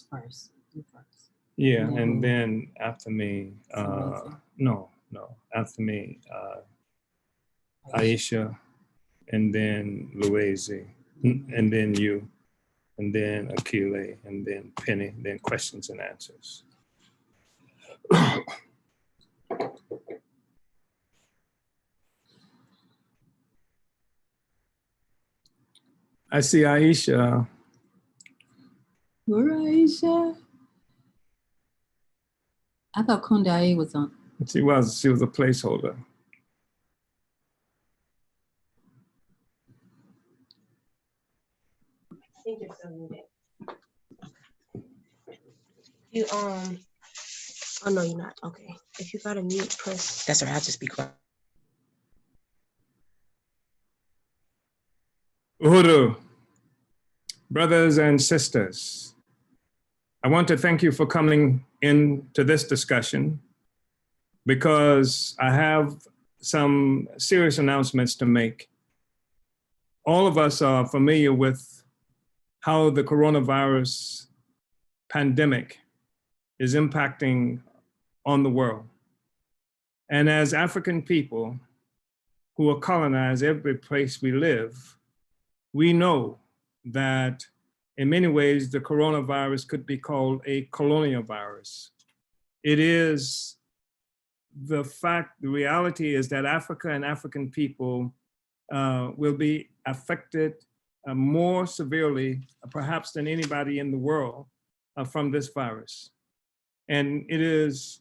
first. You first. Yeah, and then after me, after me, Aisha, and then Luwezi, and then you, and then Akilé, and then Penny, then questions and answers. I see Aisha. Where Aisha? I thought Kundaye was on. She was a placeholder. I think you're still muted. You oh no, you're not. Okay. If you got a mute, press. That's right. I'll just be quiet. Uhuru, brothers and sisters, I want to thank you for coming into this discussion because I have some serious announcements to make. All of us are familiar with how the coronavirus pandemic is impacting on the world. And as African people who are colonized every place we live, we know that in many ways, the coronavirus could be called a colonial virus. It is the reality is that Africa and African people will be affected more severely, perhaps than anybody in the world from this virus. And it is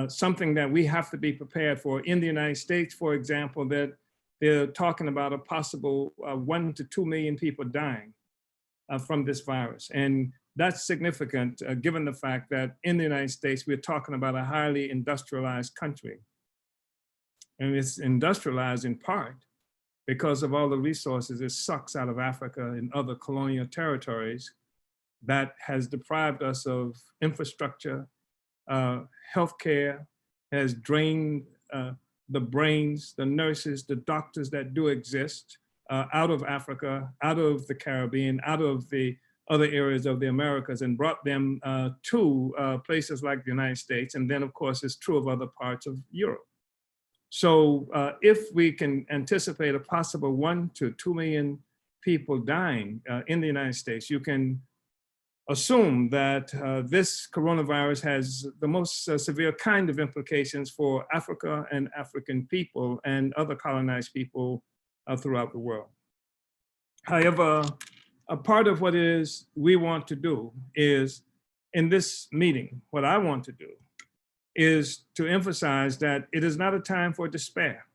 something that we have to be prepared for. In the United States, for example, that they're talking about a possible 1 to 2 million people dying from this virus. And that's significant given the fact that in the United States, we're talking about a highly industrialized country. And it's industrialized in part because of all the resources it sucks out of Africa and other colonial territories that has deprived us of infrastructure, healthcare, has drained the brains, the nurses, the doctors that do exist out of Africa, out of the Caribbean, out of the other areas of the Americas, and brought them to places like the United States. And then of course, it's true of other parts of Europe. So if we can anticipate a possible 1 to 2 million people dying in the United States, you can assume that this coronavirus has the most severe kind of implications for Africa and African people and other colonized people throughout the world. However, a part of what it is we want to do is, in this meeting, what I want to do is to emphasize that it is not a time for despair,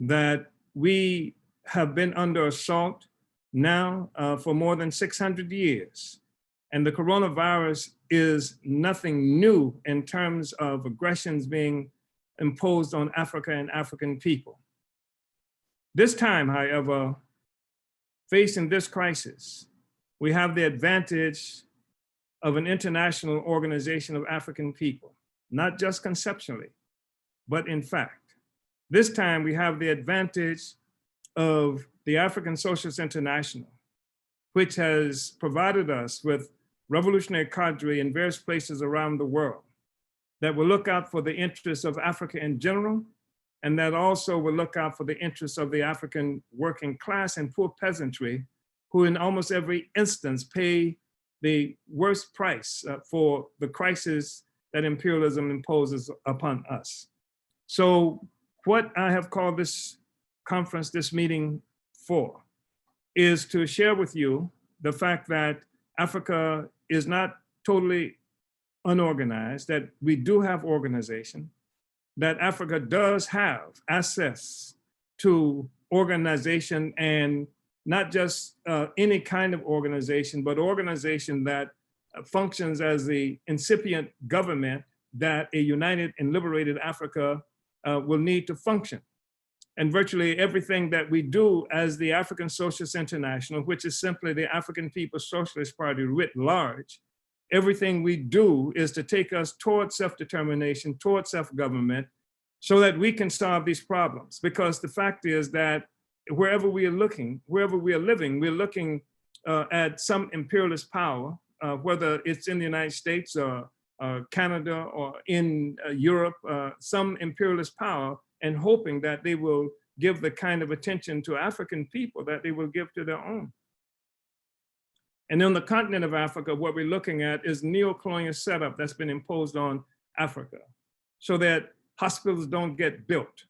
that we have been under assault now for more than 600 years. And the coronavirus is nothing new in terms of aggressions being imposed on Africa and African people. This time, however, facing this crisis, we have the advantage of an international organization of African people, not just conceptually, but in fact. This time we have the advantage of the African Socialist International, which has provided us with revolutionary cadre in various places around the world that will look out for the interests of Africa in general, and that also will look out for the interests of the African working class and poor peasantry, who in almost every instance pay the worst price for the crisis that imperialism imposes upon us. So what I have called this conference, this meeting for, is to share with you the fact that Africa is not totally unorganized, that we do have organization, that Africa does have access to organization, and not just any kind of organization, but organization that functions as the incipient government that a united and liberated Africa will need to function. And virtually everything that we do as the African Socialist International, which is simply the African People's Socialist Party writ large, everything we do is to take us towards self-determination, towards self-government, so that we can solve these problems. Because the fact is that wherever we are looking, wherever we are living, we're looking at some imperialist power, whether it's in the United States or Canada or in Europe, some imperialist power, and hoping that they will give the kind of attention to African people that they will give to their own. And on the continent of Africa, what we're looking at is neo-colonial setup that's been imposed on Africa, so that hospitals don't get built,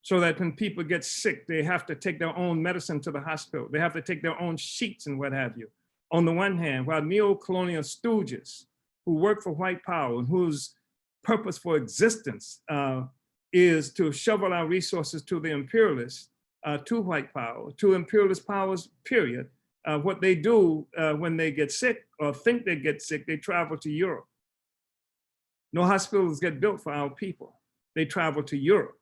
so that when people get sick, they have to take their own medicine to the hospital. They have to take their own sheets and what have you. On the one hand, while neo-colonial stooges who work for white power and whose purpose for existence is to shovel our resources to the imperialists, to white power, to imperialist powers, period. What they do when they get sick or think they get sick, they travel to Europe. No hospitals get built for our people. They travel to Europe.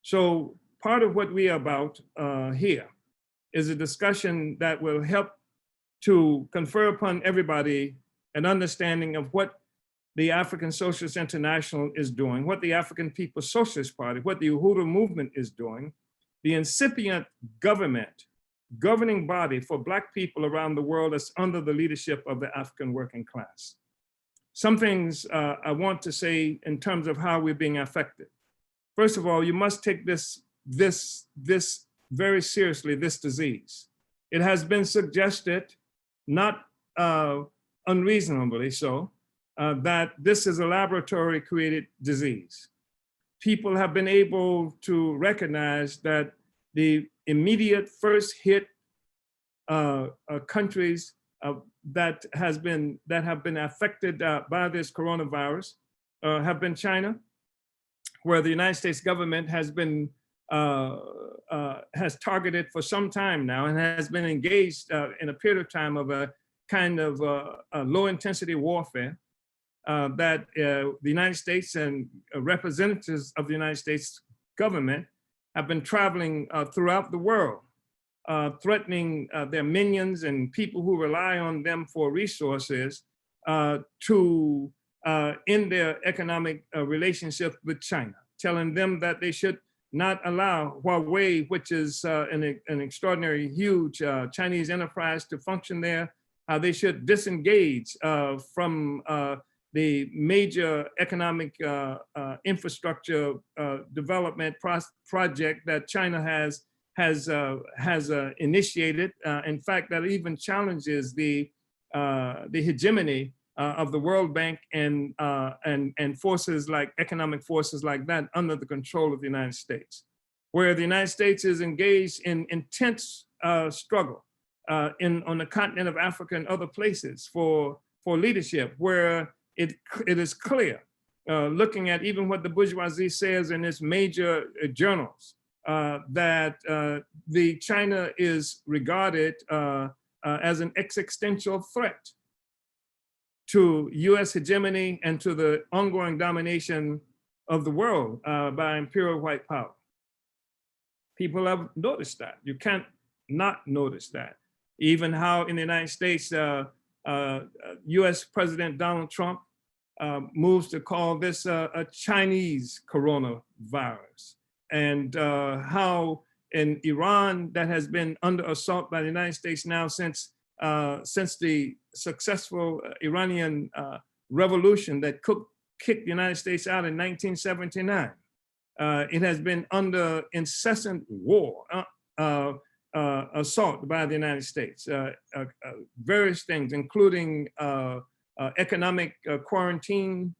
So part of what we are about here is a discussion that will help to confer upon everybody an understanding of what the African Socialist International is doing, what the African People's Socialist Party, what the Uhuru movement is doing, the incipient governing body for Black people around the world that's under the leadership of the African working class. Some things I want to say in terms of how we're being affected. First of all, you must take this very seriously, this disease. It has been suggested, not unreasonably so, that this is a laboratory created disease. People have been able to recognize that the immediate first hit countries that have been affected by this coronavirus have been China, where the United States government has been has targeted for some time now and has been engaged in a period of time of a kind of a low intensity warfare that the United States and representatives of the United States government have been traveling throughout the world, threatening their minions and people who rely on them for resources to end their economic relationship with China, telling them that they should not allow Huawei, which is an extraordinary, huge Chinese enterprise, to function there. They should disengage from the major economic infrastructure development project that China has initiated. In fact, that even challenges the hegemony of the World Bank and forces like economic forces like that under the control of the United States, where the United States is engaged in intense struggle on the continent of Africa and other places for leadership, where it is clear, looking at even what the bourgeoisie says in its major journals, that the China is regarded as an existential threat to US hegemony and to the ongoing domination of the world by imperial white power. People have noticed that. You can't not notice that. Even how in the United States, US President Donald Trump moves to call this a Chinese coronavirus. And how in Iran, that has been under assault by the United States now since the successful Iranian revolution that kicked the United States out in 1979. It has been under incessant war, assault by the United States, various things, including economic quarantine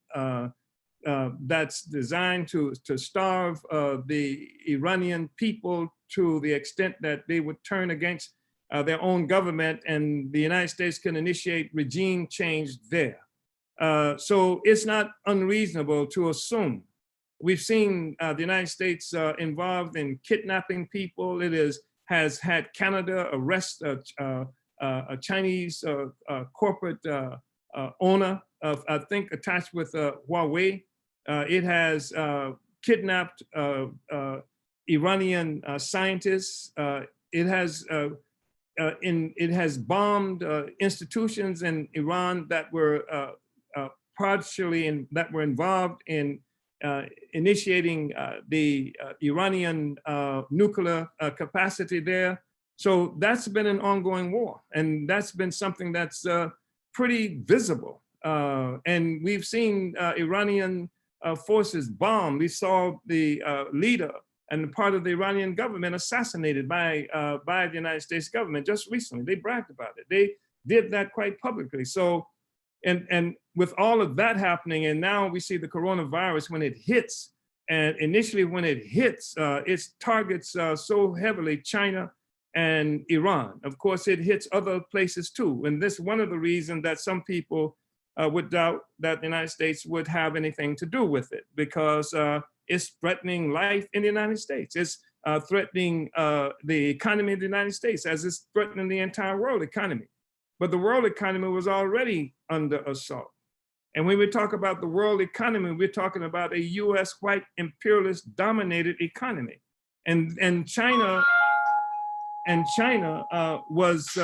that's designed to starve the Iranian people to the extent that they would turn against their own government, and the United States can initiate regime change there. So it's not unreasonable to assume. We've seen the United States involved in kidnapping people. It has had Canada arrest a Chinese corporate owner of, I think, attached with Huawei. It has kidnapped Iranian scientists. It has bombed institutions in Iran that were that were involved in initiating the Iranian nuclear capacity there. So that's been an ongoing war, and that's been something that's pretty visible. And we've seen Iranian forces bomb. We saw the leader and part of the Iranian government assassinated by the United States government just recently. They bragged about it. They did that quite publicly. So, and with all of that happening, and now we see the coronavirus when it hits, and initially when it hits, it targets so heavily China and Iran. Of course, it hits other places too. And this is one of the reasons that some people would doubt that the United States would have anything to do with it, because it's threatening life in the United States. It's threatening the economy of the United States, as it's threatening the entire world economy. But the world economy was already under assault. And when we talk about the world economy, we're talking about a US white imperialist dominated economy. And China was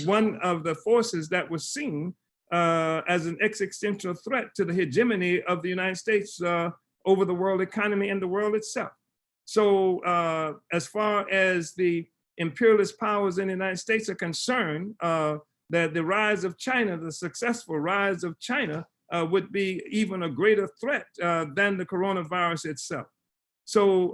one of the forces that was seen as an existential threat to the hegemony of the United States over the world economy and the world itself. So as far as the imperialist powers in the United States are concerned, that the rise of China, the successful rise of China, would be even a greater threat than the coronavirus itself. So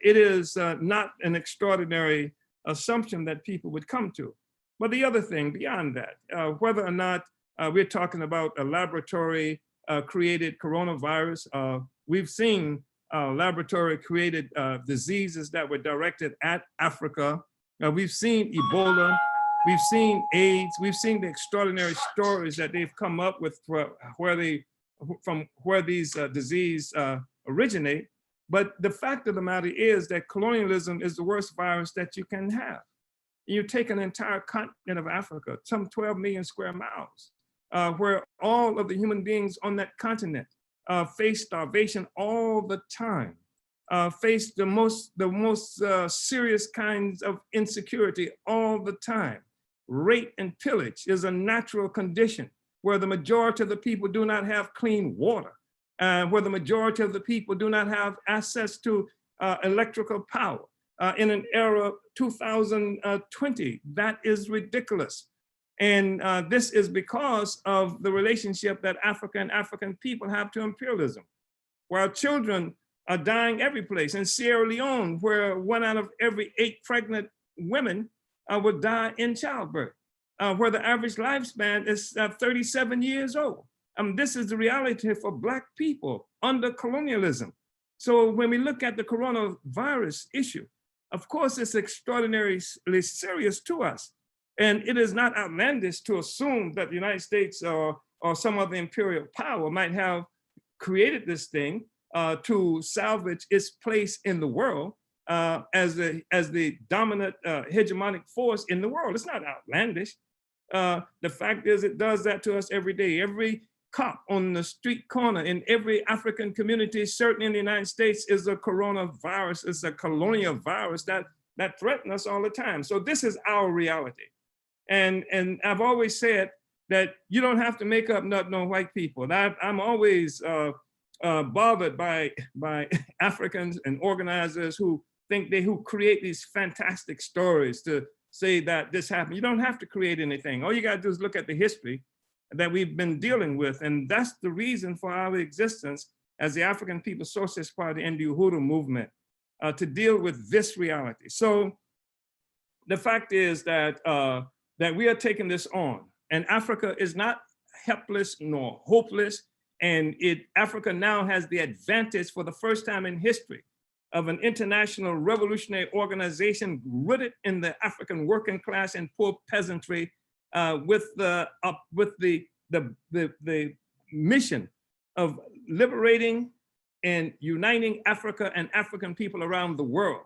it is not an extraordinary assumption that people would come to. But the other thing beyond that, whether or not we're talking about a laboratory created coronavirus, we've seen laboratory created diseases that were directed at Africa. We've seen Ebola, we've seen AIDS, we've seen the extraordinary stories that they've come up with from where these diseases originate. But the fact of the matter is that colonialism is the worst virus that you can have. You take an entire continent of Africa, some 12 million square miles, where all of the human beings on that continent face starvation all the time, face the most serious kinds of insecurity all the time. Rape and pillage is a natural condition where the majority of the people do not have clean water, where the majority of the people do not have access to electrical power. In an era 2020, that is ridiculous. And this is because of the relationship that Africa and African people have to imperialism. While children are dying every place, in Sierra Leone, where 1 out of every 8 pregnant women would die in childbirth, where the average lifespan is 37 years old. This is the reality for Black people under colonialism. So when we look at the coronavirus issue, of course, it's extraordinarily serious to us. And it is not outlandish to assume that the United States or some other imperial power might have created this thing to salvage its place in the world as the dominant hegemonic force in the world. It's not outlandish. The fact is, it does that to us every day. Every cop on the street corner in every African community, certainly in the United States, is a coronavirus, is a colonial virus that threatens us all the time. So this is our reality. And I've always said that you don't have to make up no white people. I'm always bothered by Africans and organizers who create these fantastic stories to say that this happened. You don't have to create anything. All you got to do is look at the history that we've been dealing with. And that's the reason for our existence as the African People's Socialist Party and the Uhuru movement, to deal with this reality. So the fact is that we are taking this on, and Africa is not helpless nor hopeless. And Africa now has the advantage for the first time in history of an international revolutionary organization rooted in the African working class and poor peasantry, with the mission of liberating and uniting Africa and African people around the world.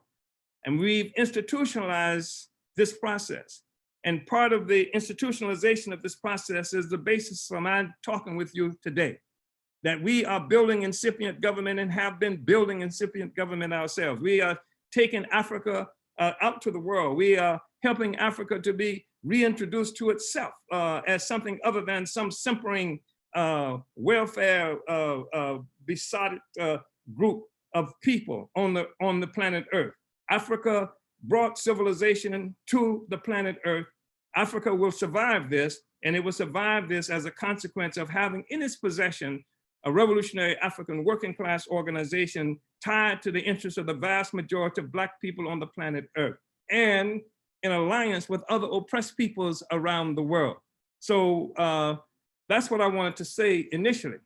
And we've institutionalized this process. And part of the institutionalization of this process is the basis for my talking with you today, that we are building incipient government and have been building incipient government ourselves. We are taking Africa out to the world. We are helping Africa to be reintroduced to itself as something other than some simpering welfare besotted group of people on the planet Earth. Africa brought civilization to the planet Earth. Africa will survive this, and it will survive this as a consequence of having in its possession a revolutionary African working class organization tied to the interests of the vast majority of Black people on the planet Earth, and in alliance with other oppressed peoples around the world. So that's what I wanted to say initially.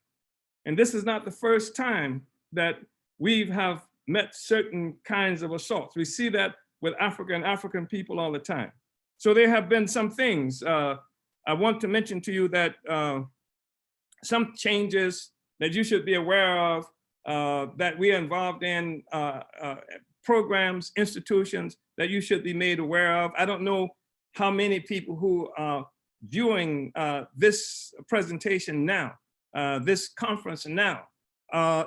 And this is not the first time that we have met certain kinds of assaults. We see that with Africa and African people all the time. So there have been some things. I want to mention to you that some changes that you should be aware of, that we are involved in, programs, institutions that you should be made aware of. I don't know how many people who are viewing this presentation now, this conference now,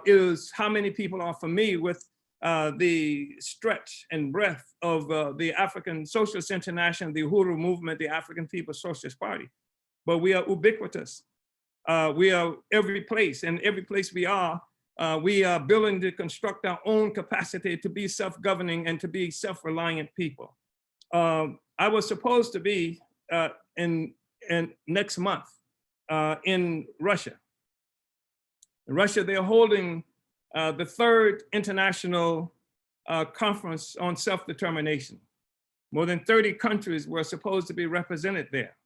is how many people are familiar with the stretch and breadth of the African Socialist International, the Uhuru Movement, the African People's Socialist Party. But we are ubiquitous. We are every place, and every place we are building to construct our own capacity to be self-governing and to be self-reliant people. I was supposed to be in next month in Russia. In Russia, they're holding the third international conference on self-determination. More than 30 countries were supposed to be represented there.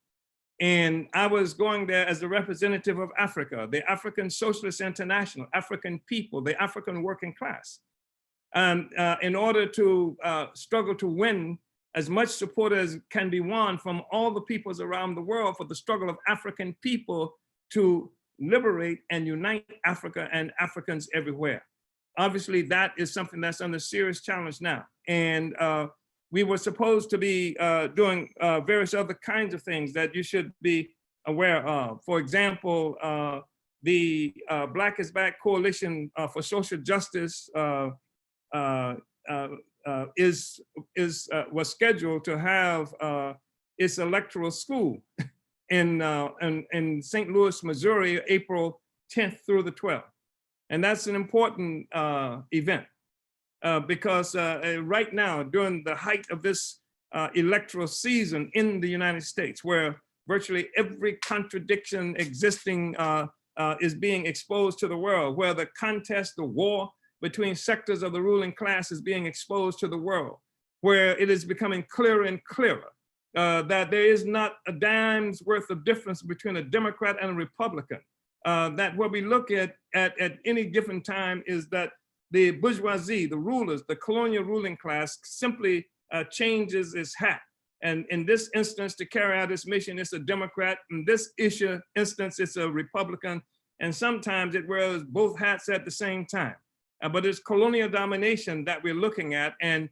And I was going there as a representative of Africa, the African Socialist International, African people, the African working class, in order to struggle to win as much support as can be won from all the peoples around the world for the struggle of African people to liberate and unite Africa and Africans everywhere. Obviously, that is something that's under serious challenge now. And we were supposed to be doing various other kinds of things that you should be aware of. For example, the Black is Back Coalition for Social Justice was scheduled to have its electoral school in St. Louis, Missouri, April 10th through the 12th. And that's an important event. Because right now, during the height of this electoral season in the United States, where virtually every contradiction existing is being exposed to the world, where the contest, the war between sectors of the ruling class is being exposed to the world, where it is becoming clearer and clearer that there is not a dime's worth of difference between a Democrat and a Republican, that what we look at any given time is that the bourgeoisie, the rulers, the colonial ruling class simply changes its hat. And in this instance, to carry out its mission, it's a Democrat. In this instance, it's a Republican. And sometimes it wears both hats at the same time. But it's colonial domination that we're looking at. And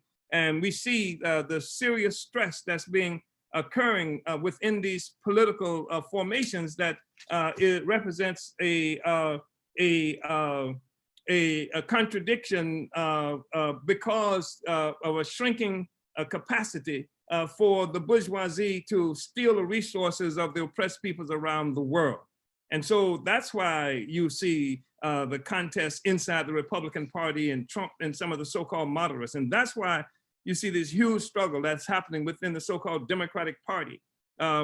we see the serious stress that's being occurring within these political formations that it represents a contradiction because of a shrinking capacity for the bourgeoisie to steal the resources of the oppressed peoples around the world. And so that's why you see the contest inside the Republican Party and Trump and some of the so-called moderates. And that's why you see this huge struggle that's happening within the so-called Democratic Party,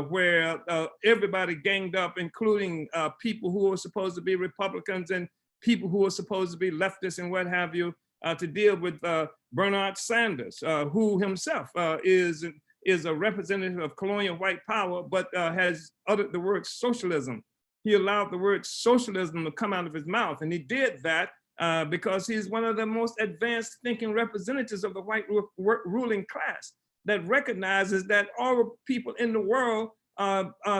where everybody ganged up, including people who are supposed to be Republicans and people who are supposed to be leftists and what have you, to deal with Bernard Sanders, who himself is a representative of colonial white power, but has uttered the word socialism. He allowed the word socialism to come out of his mouth, and he did that because he's one of the most advanced thinking representatives of the white ruling class that recognizes that all people in the world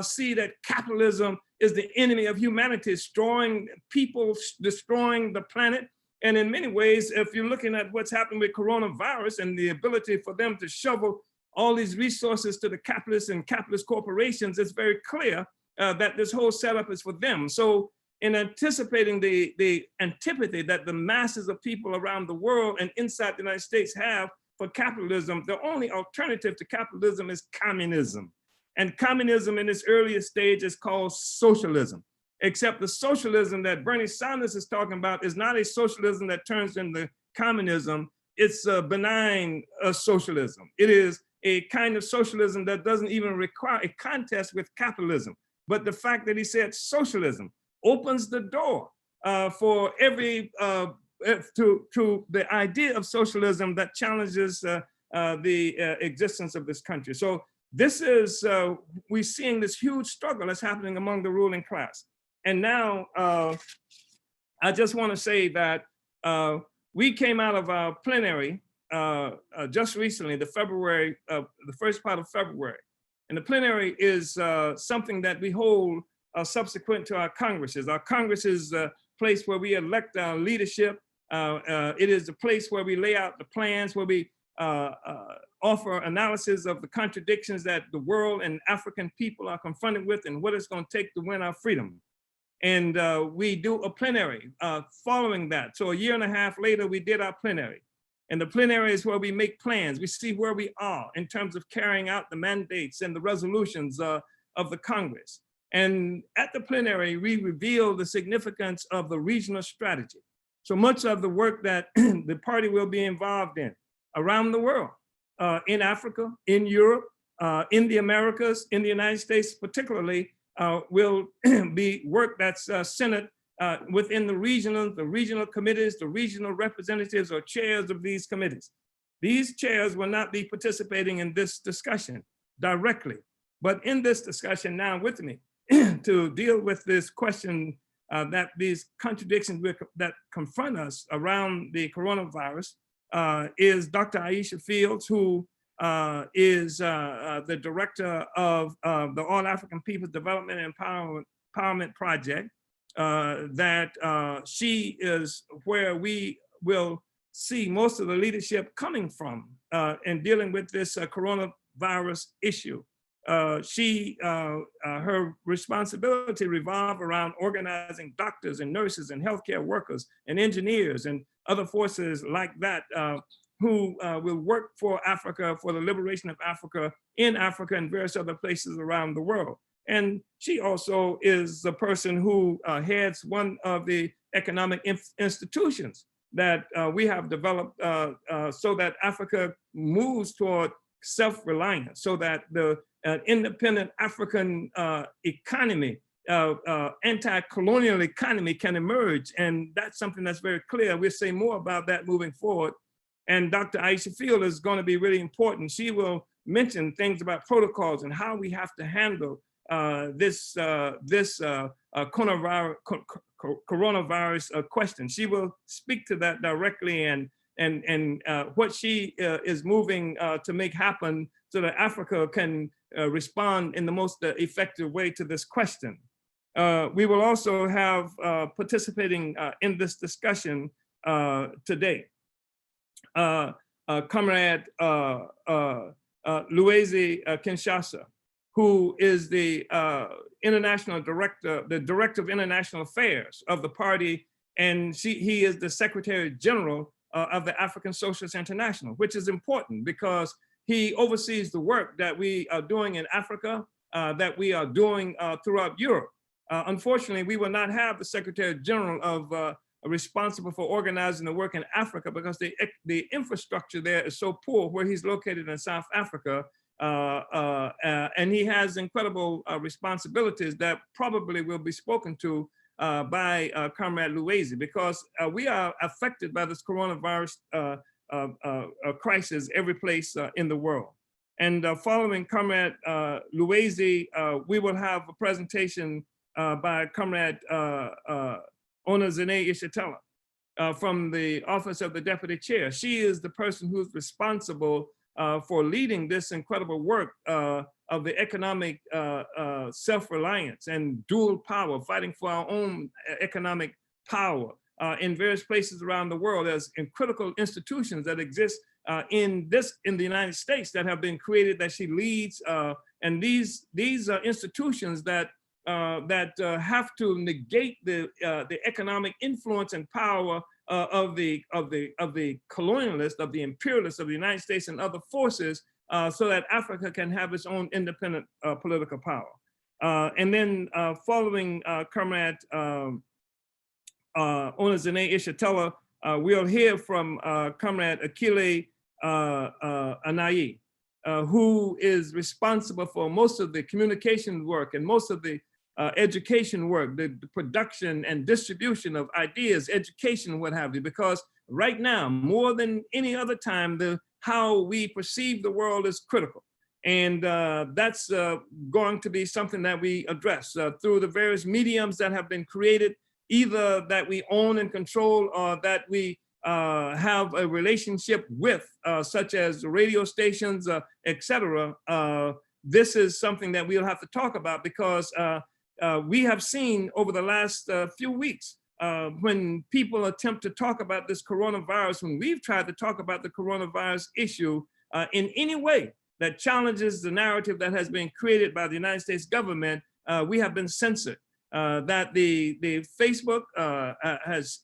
see that capitalism is the enemy of humanity, destroying people, destroying the planet. And in many ways, if you're looking at what's happened with coronavirus and the ability for them to shovel all these resources to the capitalists and capitalist corporations, it's very clear that this whole setup is for them. So in anticipating the antipathy that the masses of people around the world and inside the United States have for capitalism, the only alternative to capitalism is communism. And communism in its earliest stage is called socialism, except the socialism that Bernie Sanders is talking about is not a socialism that turns into communism, it's a benign socialism. It is a kind of socialism that doesn't even require a contest with capitalism. But the fact that he said socialism opens the door for every to the idea of socialism that challenges the existence of this country. So this is, we're seeing this huge struggle that's happening among the ruling class. And now I just want to say that we came out of our plenary just recently, the first part of February. And the plenary is something that we hold subsequent to our congresses. Our congress is a place where we elect our leadership. It is a place where we lay out the plans, where we offer analysis of the contradictions that the world and African people are confronted with and what it's going to take to win our freedom. And we do a plenary following that. So a year and a half later, we did our plenary. And the plenary is where we make plans. We see where we are in terms of carrying out the mandates and the resolutions of the Congress. And at the plenary, we reveal the significance of the regional strategy. So much of the work that the party will be involved in around the world, in Africa, in Europe, in the Americas, in the United States particularly, will be work that's centered within the regional committees, the regional representatives or chairs of these committees. These chairs will not be participating in this discussion directly, but in this discussion now with me to deal with this question that these contradictions that confront us around the coronavirus is Dr. Aisha Fields, who is the director of the All African Peoples Development and Empowerment Project. That she is where we will see most of the leadership coming from in dealing with this coronavirus issue. Her responsibility revolve around organizing doctors and nurses and healthcare workers and engineers and other forces like that who will work for Africa, for the liberation of Africa in Africa and various other places around the world. And she also is the person who heads one of the economic institutions that we have developed so that Africa moves toward self-reliance, so that the independent African economy, anti-colonial economy can emerge. And that's something that's very clear. We'll say more about that moving forward. And Dr. Aisha Field is going to be really important. She will mention things about protocols and how we have to handle this coronavirus question. She will speak to that directly and what she is moving to make happen so that Africa can respond in the most effective way to this question. We will also have participating in this discussion today, Comrade Luwezi Kinshasa, who is the international director, the director of international affairs of the party, and he is the Secretary General of the African Socialist International, which is important because he oversees the work that we are doing in Africa, that we are doing throughout Europe. Unfortunately, we will not have the Secretary General of responsible for organizing the work in Africa because the infrastructure there is so poor where he's located in South Africa. And he has incredible responsibilities that probably will be spoken to by Comrade Luwezi, because we are affected by this coronavirus crisis every place in the world. And following Comrade Luwezi, we will have a presentation by Comrade Zené Yeshitela from the Office of the Deputy Chair. She is the person who's responsible for leading this incredible work of the economic self-reliance and dual power, fighting for our own economic power in various places around the world. There's critical institutions that exist in the United States that have been created that she leads, and these are institutions that have to negate the economic influence and power of the colonialists, of the imperialists of the United States and other forces, so that Africa can have its own independent political power. And then following Comrade Zené Yeshitela, we'll hear from Comrade Akilé Anai, who is responsible for most of the communication work and most of the education work, the production and distribution of ideas, education, what have you, because right now, more than any other time, how we perceive the world is critical. And that's going to be something that we address through the various mediums that have been created, either that we own and control or that we have a relationship with, such as radio stations, etc. This is something that we'll have to talk about because we have seen over the last few weeks when people attempt to talk about this coronavirus, when we've tried to talk about the coronavirus issue in any way that challenges the narrative that has been created by the United States government, we have been censored. That the Facebook has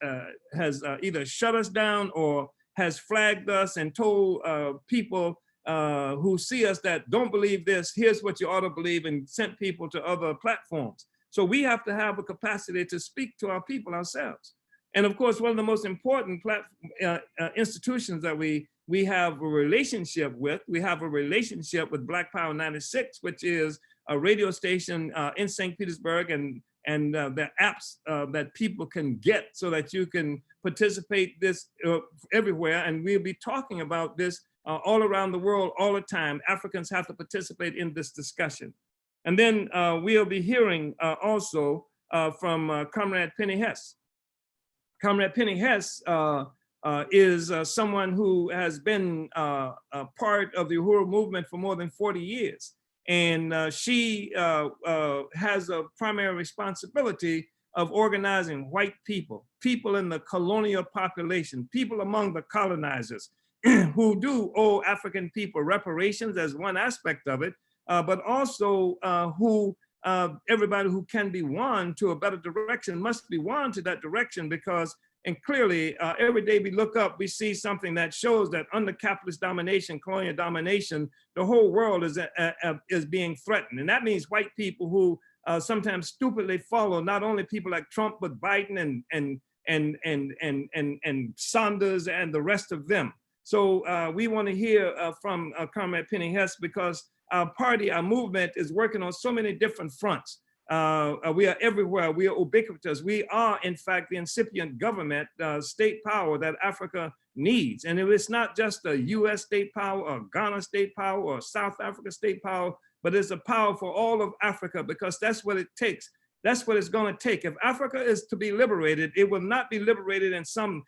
either shut us down or has flagged us and told people who see us that don't believe this, here's what you ought to believe, and sent people to other platforms. So we have to have a capacity to speak to our people ourselves. And of course, one of the most important institutions that we have a relationship with, we have a relationship with Black Power 96, which is a radio station in St. Petersburg, and the apps that people can get so that you can participate this everywhere. And we'll be talking about this all around the world all the time. Africans have to participate in this discussion. And then we'll be hearing also from Comrade Penny Hess. Comrade Penny Hess is someone who has been a part of the Uhuru movement for more than 40 years. And she has a primary responsibility of organizing white people, people in the colonial population, people among the colonizers who do owe African people reparations as one aspect of it, but also who everybody who can be won to a better direction must be won to that direction, because, and clearly every day we look up, we see something that shows that under capitalist domination, colonial domination, the whole world is being threatened. And that means white people who sometimes stupidly follow not only people like Trump, but Biden and Sanders and the rest of them. So we want to hear from Comrade Penny Hess, because our party, our movement is working on so many different fronts. We are everywhere, we are ubiquitous. We are, in fact, the incipient government, state power that Africa needs. And it's not just a US state power or Ghana state power or South Africa state power, but it's a power for all of Africa, because that's what it takes. That's what it's going to take. If Africa is to be liberated, it will not be liberated in some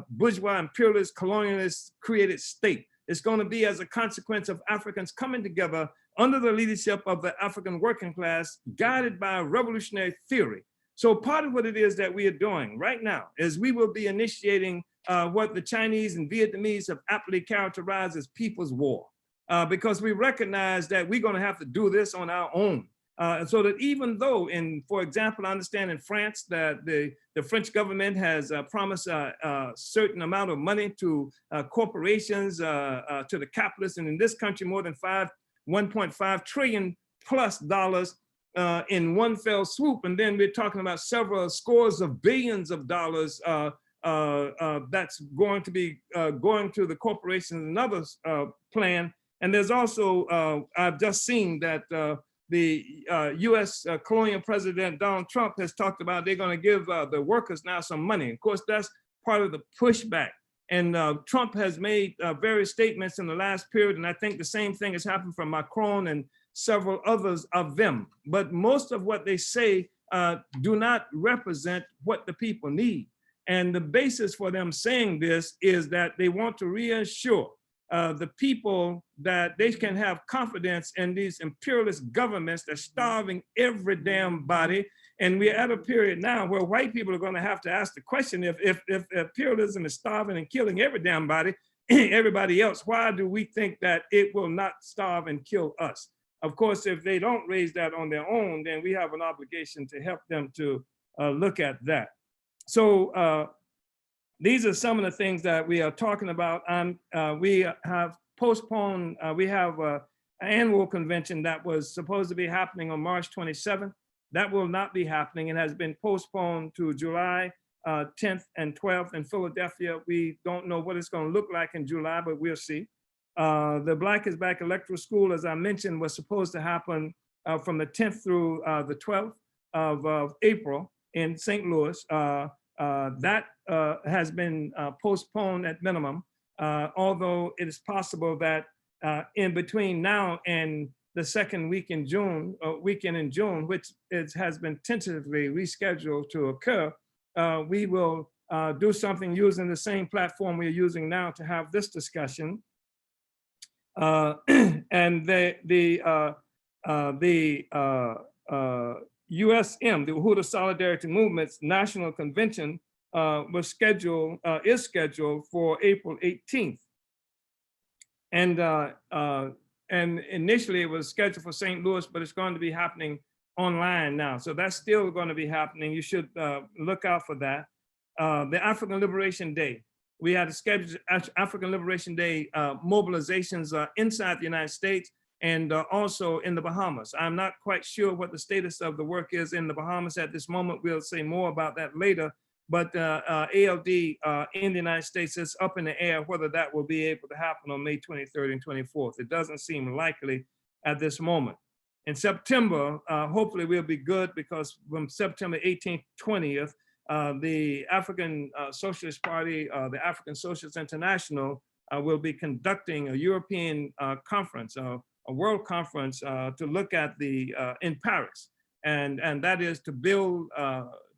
bourgeois, imperialist, colonialist created state. It's going to be as a consequence of Africans coming together under the leadership of the African working class, guided by a revolutionary theory. So part of what it is that we are doing right now is we will be initiating what the Chinese and Vietnamese have aptly characterized as people's war, because we recognize that we're going to have to do this on our own. So that even though, for example, I understand in France that the French government has promised a certain amount of money to corporations, to the capitalists, and in this country more than $1.5 trillion plus in one fell swoop. And then we're talking about several scores of billions of dollars that's going to be going to the corporations and others plan. And there's also, I've just seen that the US colonial president Donald Trump has talked about they're going to give the workers now some money. Of course, that's part of the pushback. And Trump has made various statements in the last period, and I think the same thing has happened from Macron and several others of them. But most of what they say do not represent what the people need. And the basis for them saying this is that they want to reassure the people that they can have confidence in these imperialist governments that's starving every damn body. And we're at a period now where white people are going to have to ask the question, if imperialism is starving and killing every damn body, everybody else, why do we think that it will not starve and kill us? Of course, if they don't raise that on their own, then we have an obligation to help them to look at that. So these are some of the things that we are talking about. We have postponed, we have an annual convention that was supposed to be happening on March 27th. That will not be happening and has been postponed to July 10th and 12th in Philadelphia. We don't know what it's going to look like in July, but we'll see. The Black is Back Electoral School, as I mentioned, was supposed to happen from the 10th through the 12th of April in St. Louis. That has been postponed at minimum, although it is possible that in between now and the second week in June, weekend in June, which has been tentatively rescheduled to occur, we will do something using the same platform we're using now to have this discussion. And the USM, the Uhuru Solidarity Movement's National Convention is scheduled for April 18th. And initially it was scheduled for St. Louis, but it's going to be happening online now. So that's still going to be happening. You should look out for that. The African Liberation Day. We had scheduled African Liberation Day mobilizations inside the United States and also in the Bahamas. I'm not quite sure what the status of the work is in the Bahamas at this moment. We'll say more about that later. But ALD in the United States is up in the air whether that will be able to happen on May 23rd and 24th. It doesn't seem likely at this moment. In September, hopefully we'll be good because from September 18th, 20th, the African Socialist Party, the African Socialist International will be conducting a European conference, a world conference to look at the, in Paris. And that is to build,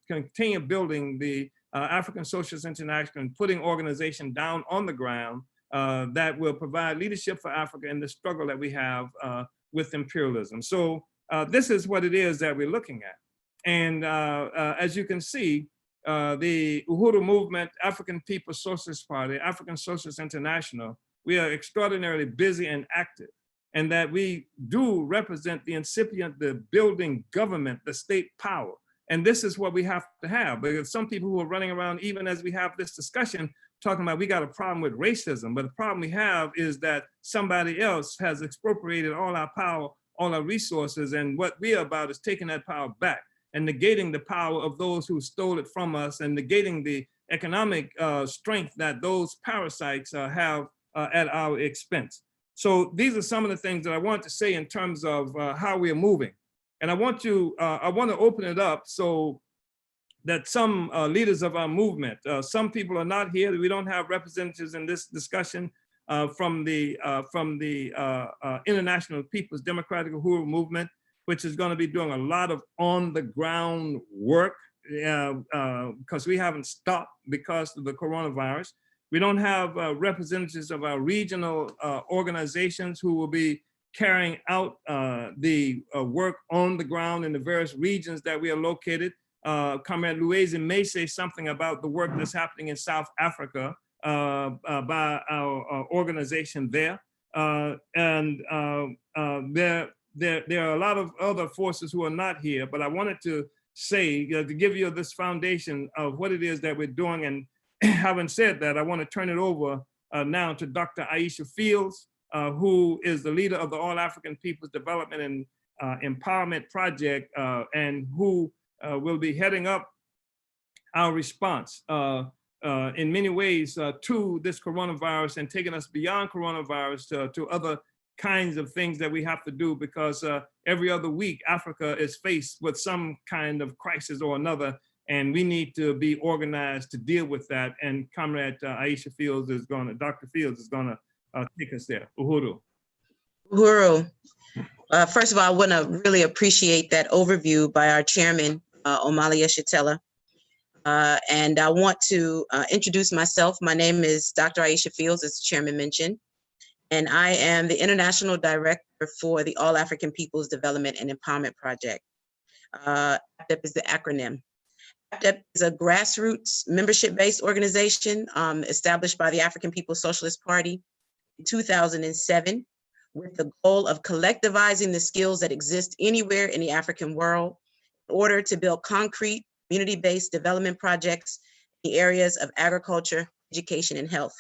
continue building the African Socialist International and putting organization down on the ground that will provide leadership for Africa in the struggle that we have with imperialism. So this is what it is that we're looking at. And as you can see, the Uhuru Movement, African People's Socialist Party, African Socialist International, we are extraordinarily busy and active, and that we do represent the incipient, the building government, the state power. And this is what we have to have, because some people who are running around, even as we have this discussion, talking about we got a problem with racism, but the problem we have is that somebody else has expropriated all our power, all our resources, and what we are about is taking that power back and negating the power of those who stole it from us and negating the economic strength that those parasites have at our expense. So these are some of the things that I want to say in terms of how we are moving. And I want to open it up so that some leaders of our movement, some people are not here. We don't have representatives in this discussion from the International People's Democratic Uhuru Movement, which is going to be doing a lot of on the ground work because we haven't stopped because of the coronavirus. We don't have representatives of our regional organizations who will be carrying out the work on the ground in the various regions that we are located. Comrade Luwezi may say something about the work that's happening in South Africa by our organization there. There are a lot of other forces who are not here, but I wanted to say, to give you this foundation of what it is that we're doing. And having said that, I want to turn it over now to Dr. Aisha Fields, who is the leader of the All African People's Development and Empowerment Project, and who will be heading up our response in many ways to this coronavirus and taking us beyond coronavirus to other kinds of things that we have to do, because every other week Africa is faced with some kind of crisis or another, and we need to be organized to deal with that. And Comrade Aisha Fields is going to, Dr. Fields is going to take us there. Uhuru. Uhuru. First of all, I want to really appreciate that overview by our chairman, Omali Yeshitela. And I want to introduce myself. My name is Dr. Aisha Fields, as the chairman mentioned, and I am the International Director for the All African People's Development and Empowerment Project. APSP is the acronym. APSP is a grassroots membership-based organization established by the African People's Socialist Party in 2007, with the goal of collectivizing the skills that exist anywhere in the African world in order to build concrete, community-based development projects in the areas of agriculture, education, and health.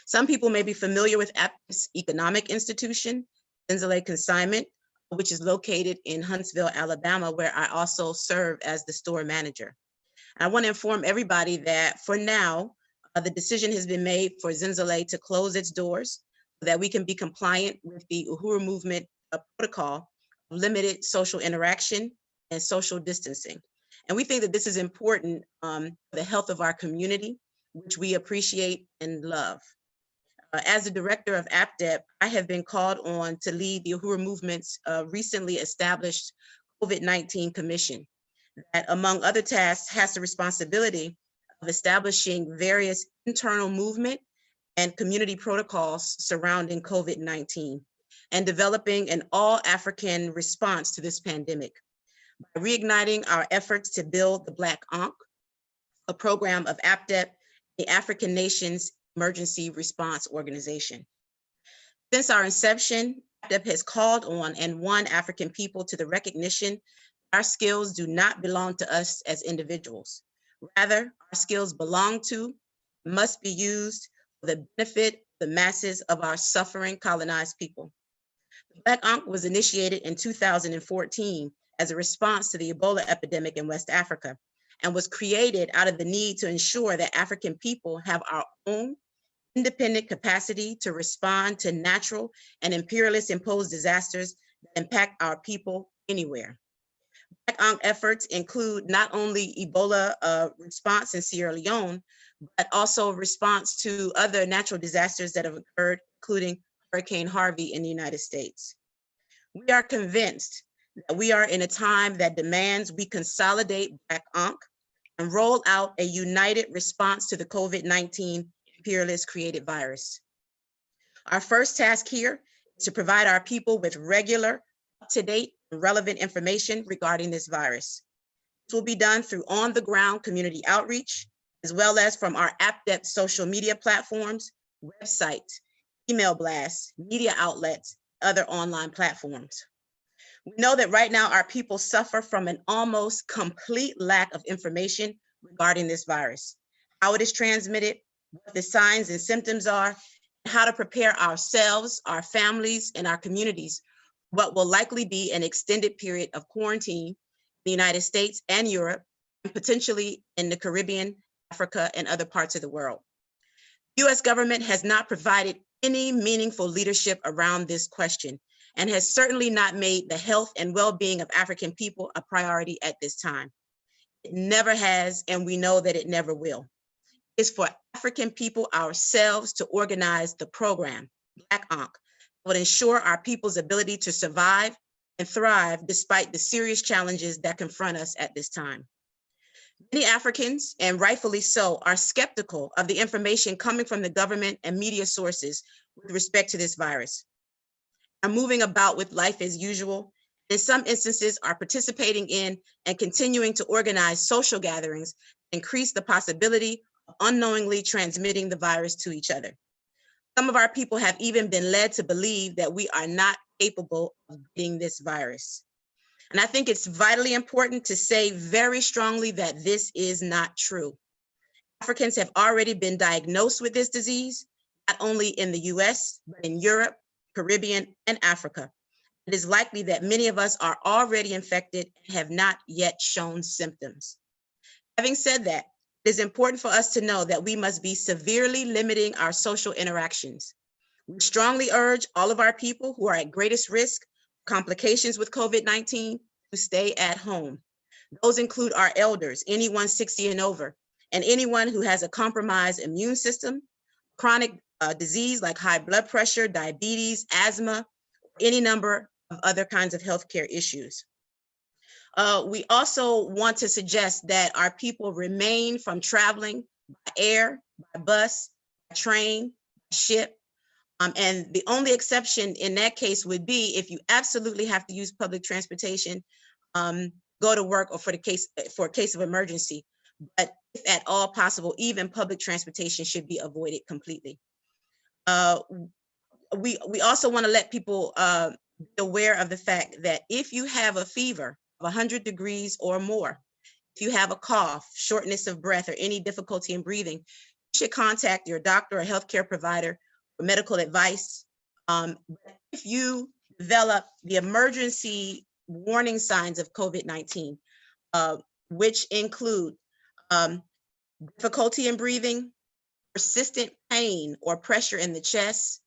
Some people may be familiar with APS's economic institution, Zené Consignment, which is located in Huntsville, Alabama, where I also serve as the store manager. I want to inform everybody that for now, the decision has been made for Zenzele to close its doors so that we can be compliant with the Uhuru movement protocol of limited social interaction and social distancing. And we think that this is important for the health of our community, which we appreciate and love. As the director of APDEP, I have been called on to lead the Uhuru movement's recently established COVID-19 commission that, among other tasks, has the responsibility of establishing various internal movement and community protocols surrounding COVID-19 and developing an all-African response to this pandemic by reigniting our efforts to build the Black Ankh, a program of APDEP, the African Nations Emergency Response Organization. Since our inception, APDEP has called on and won African people to the recognition our skills do not belong to us as individuals. Rather, our skills belong to, must be used for the benefit of the masses of our suffering colonized people. The Black Ankh was initiated in 2014 as a response to the Ebola epidemic in West Africa and was created out of the need to ensure that African people have our own independent capacity to respond to natural and imperialist imposed disasters that impact our people anywhere. Black Ankh efforts include not only Ebola response in Sierra Leone, but also response to other natural disasters that have occurred, including Hurricane Harvey in the United States. We are convinced that we are in a time that demands we consolidate Black Ankh and roll out a united response to the COVID-19 imperialist created virus. Our first task here is to provide our people with regular, up-to-date, and relevant information regarding this virus. This will be done through on-the-ground community outreach, as well as from our APDEP social media platforms, websites, email blasts, media outlets, other online platforms. We know that right now our people suffer from an almost complete lack of information regarding this virus, how it is transmitted, what the signs and symptoms are, and how to prepare ourselves, our families, and our communities for what will likely be an extended period of quarantine in the United States and Europe, and potentially in the Caribbean, Africa, and other parts of the world. The US government has not provided any meaningful leadership around this question and has certainly not made the health and well-being of African people a priority at this time. It never has, and we know that it never will. It's for African people ourselves to organize the program, Black Ankh, that would ensure our people's ability to survive and thrive despite the serious challenges that confront us at this time. Many Africans, and rightfully so, are skeptical of the information coming from the government and media sources with respect to this virus. Are moving about with life as usual, in some instances are participating in and continuing to organize social gatherings, increase the possibility of unknowingly transmitting the virus to each other. Some of our people have even been led to believe that we are not capable of beating this virus. And I think it's vitally important to say very strongly that this is not true. Africans have already been diagnosed with this disease, not only in the US, but in Europe, Caribbean, and Africa. It is likely that many of us are already infected and have not yet shown symptoms. Having said that, it is important for us to know that we must be severely limiting our social interactions. We strongly urge all of our people who are at greatest risk of complications with COVID-19 to stay at home. Those include our elders, anyone 60 and over, and anyone who has a compromised immune system, chronic disease like high blood pressure, diabetes, asthma, any number of other kinds of healthcare issues. We also want to suggest that our people remain from traveling by air, by bus, by train, by ship. And the only exception in that case would be if you absolutely have to use public transportation, go to work, or for a case of emergency. But if at all possible, even public transportation should be avoided completely. We also want to let people be aware of the fact that if you have a fever of 100 degrees or more, if you have a cough, shortness of breath, or any difficulty in breathing, you should contact your doctor or healthcare provider for medical advice. If you develop the emergency warning signs of COVID-19, which include difficulty in breathing, persistent pain or pressure in the chest,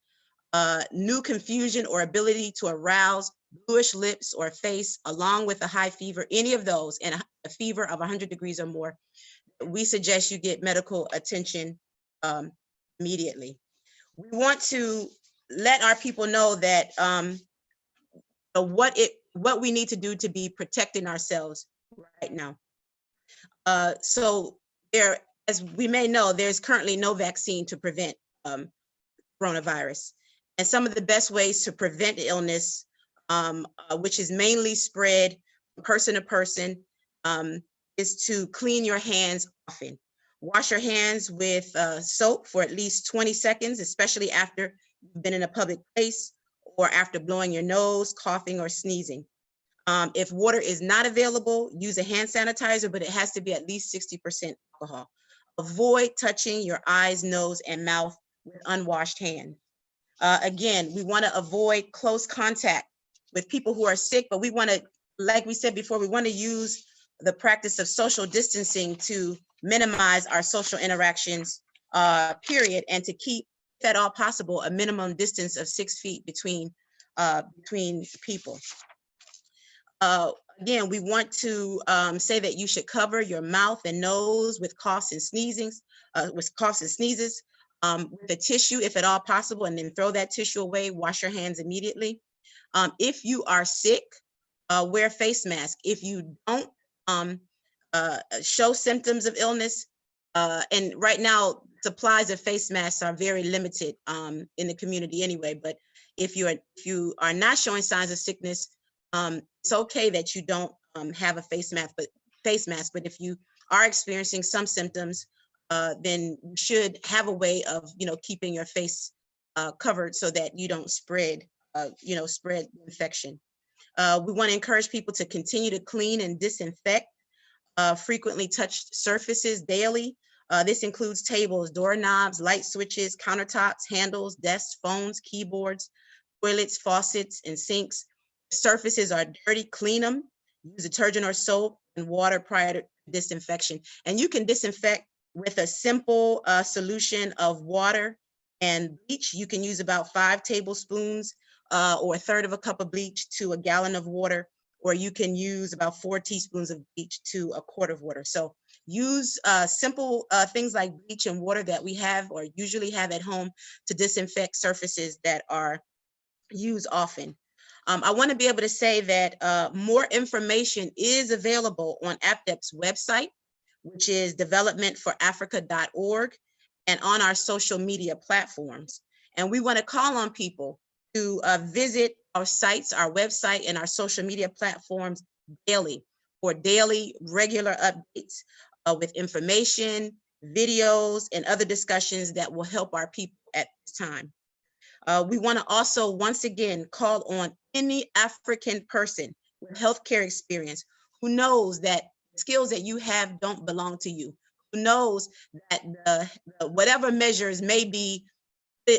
new confusion or ability to arouse, bluish lips or face, along with a high fever, any of those, and a fever of 100 degrees or more, we suggest you get medical attention immediately. We want to let our people know that what we need to do to be protecting ourselves right now. So there, as we may know, there's currently no vaccine to prevent coronavirus. And some of the best ways to prevent illness, which is mainly spread from person to person, is to clean your hands often. Wash your hands with soap for at least 20 seconds, especially after you've been in a public place or after blowing your nose, coughing, or sneezing. If water is not available, use a hand sanitizer, but it has to be at least 60% alcohol. Avoid touching your eyes, nose, and mouth with unwashed hands. Again, we want to avoid close contact with people who are sick, but we want to, like we said before, we want to use the practice of social distancing to minimize our social interactions, period, and to keep, if at all possible, a minimum distance of 6 feet between people. Again, we want to say that you should cover your mouth and nose with coughs and sneezes, with a tissue, if at all possible, and then throw that tissue away. Wash your hands immediately. If you are sick, wear face mask. If you don't show symptoms of illness, and right now supplies of face masks are very limited in the community anyway, but if you are not showing signs of sickness, it's okay that you don't have a face mask, but if you are experiencing some symptoms, then you should have a way of, keeping your face covered so that you don't spread infection. We want to encourage people to continue to clean and disinfect frequently touched surfaces daily. This includes tables, doorknobs, light switches, countertops, handles, desks, phones, keyboards, toilets, faucets, and sinks. If surfaces are dirty, clean them. Use detergent or soap and water prior to disinfection. And you can disinfect with a simple solution of water and bleach. You can use about 5 tablespoons or 1/3 of a cup of bleach to a gallon of water, or you can use about 4 teaspoons of bleach to a quart of water. So use simple things like bleach and water that we have or usually have at home to disinfect surfaces that are used often. I want to be able to say that more information is available on APDEP's website, which is developmentforafrica.org, and on our social media platforms. And we want to call on people to visit our sites, our website, and our social media platforms daily for daily regular updates with information, videos, and other discussions that will help our people at this time. We want to also, once again, call on any African person with healthcare experience who knows that skills that you have don't belong to you, who knows that whatever measures may be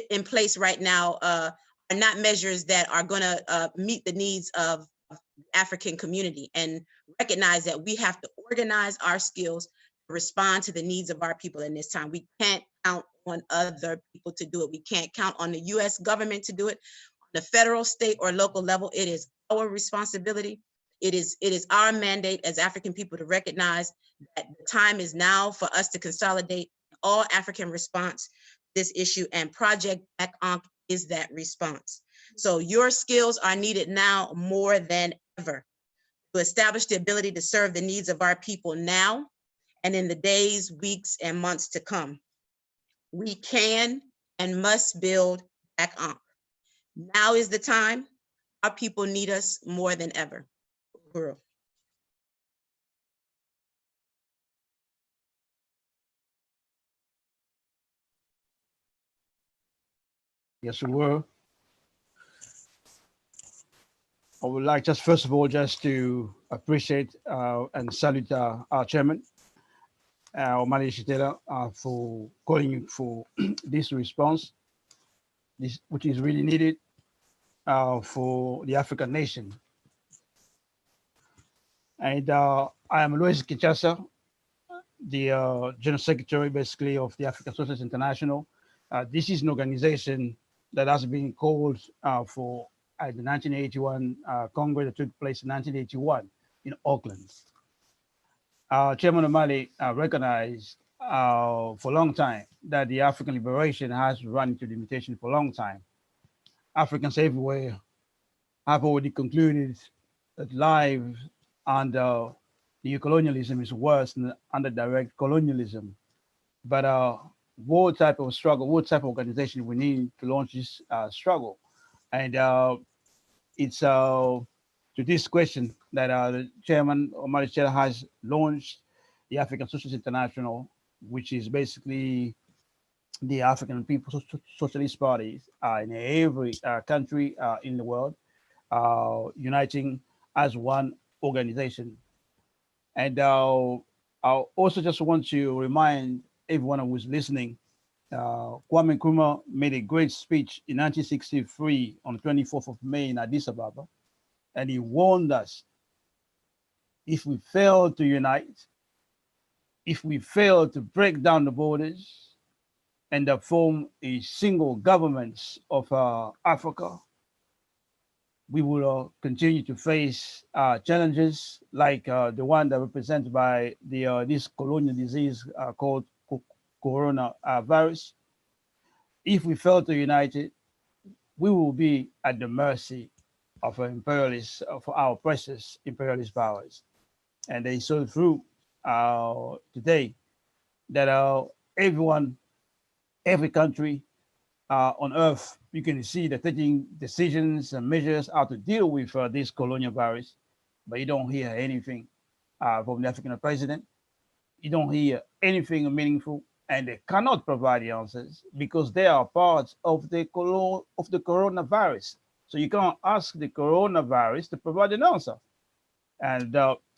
in place right now are not measures that are going to meet the needs of the African community, and recognize that we have to organize our skills to respond to the needs of our people in this time. We can't count on other people to do it. We can't count on the US government to do it. On the federal, state, or local level, it is our responsibility. It is our mandate as African people to recognize that the time is now for us to consolidate all African response to this issue, and Project Black Ankh is that response. So your skills are needed now more than ever to establish the ability to serve the needs of our people now and in the days, weeks, and months to come. We can and must build Black Ankh. Now is the time. Our people need us more than ever. Uhuru. Yes, we were. I would like just first of all just to appreciate and salute our chairman, Omali Yeshitela, for calling for this response, which is really needed for the African nation. And I am Luwezi, Kinshasa, the General Secretary, basically, of the African Socialist International. This is an organization that has been called for the 1981 Congress that took place in 1981 in Auckland. Chairman Omali recognized for a long time that the African liberation has run into limitation for a long time. Africans everywhere have already concluded that life under neocolonialism is worse than under direct colonialism. But what type of struggle, what type of organization we need to launch this struggle? And it's to this question that the chairman, Omar Yeshitela, has launched the African Socialist International, which is basically the African People's Socialist parties in every country in the world, uniting as one organization. And I also just want to remind everyone who is listening, Kwame Nkrumah made a great speech in 1963 on the 24th of May in Addis Ababa, and he warned us, if we fail to unite, if we fail to break down the borders and form a single government of Africa, we will continue to face challenges like the one that represented by this colonial disease called coronavirus. If we fail to unite it, we will be at the mercy of imperialist, of our precious imperialist powers. And they saw through today that everyone, every country on earth, you can see they're taking decisions and measures how to deal with this colonial virus, but you don't hear anything from the African president. You don't hear anything meaningful, and they cannot provide the answers because they are part of the coronavirus. So you can't ask the coronavirus to provide an answer. And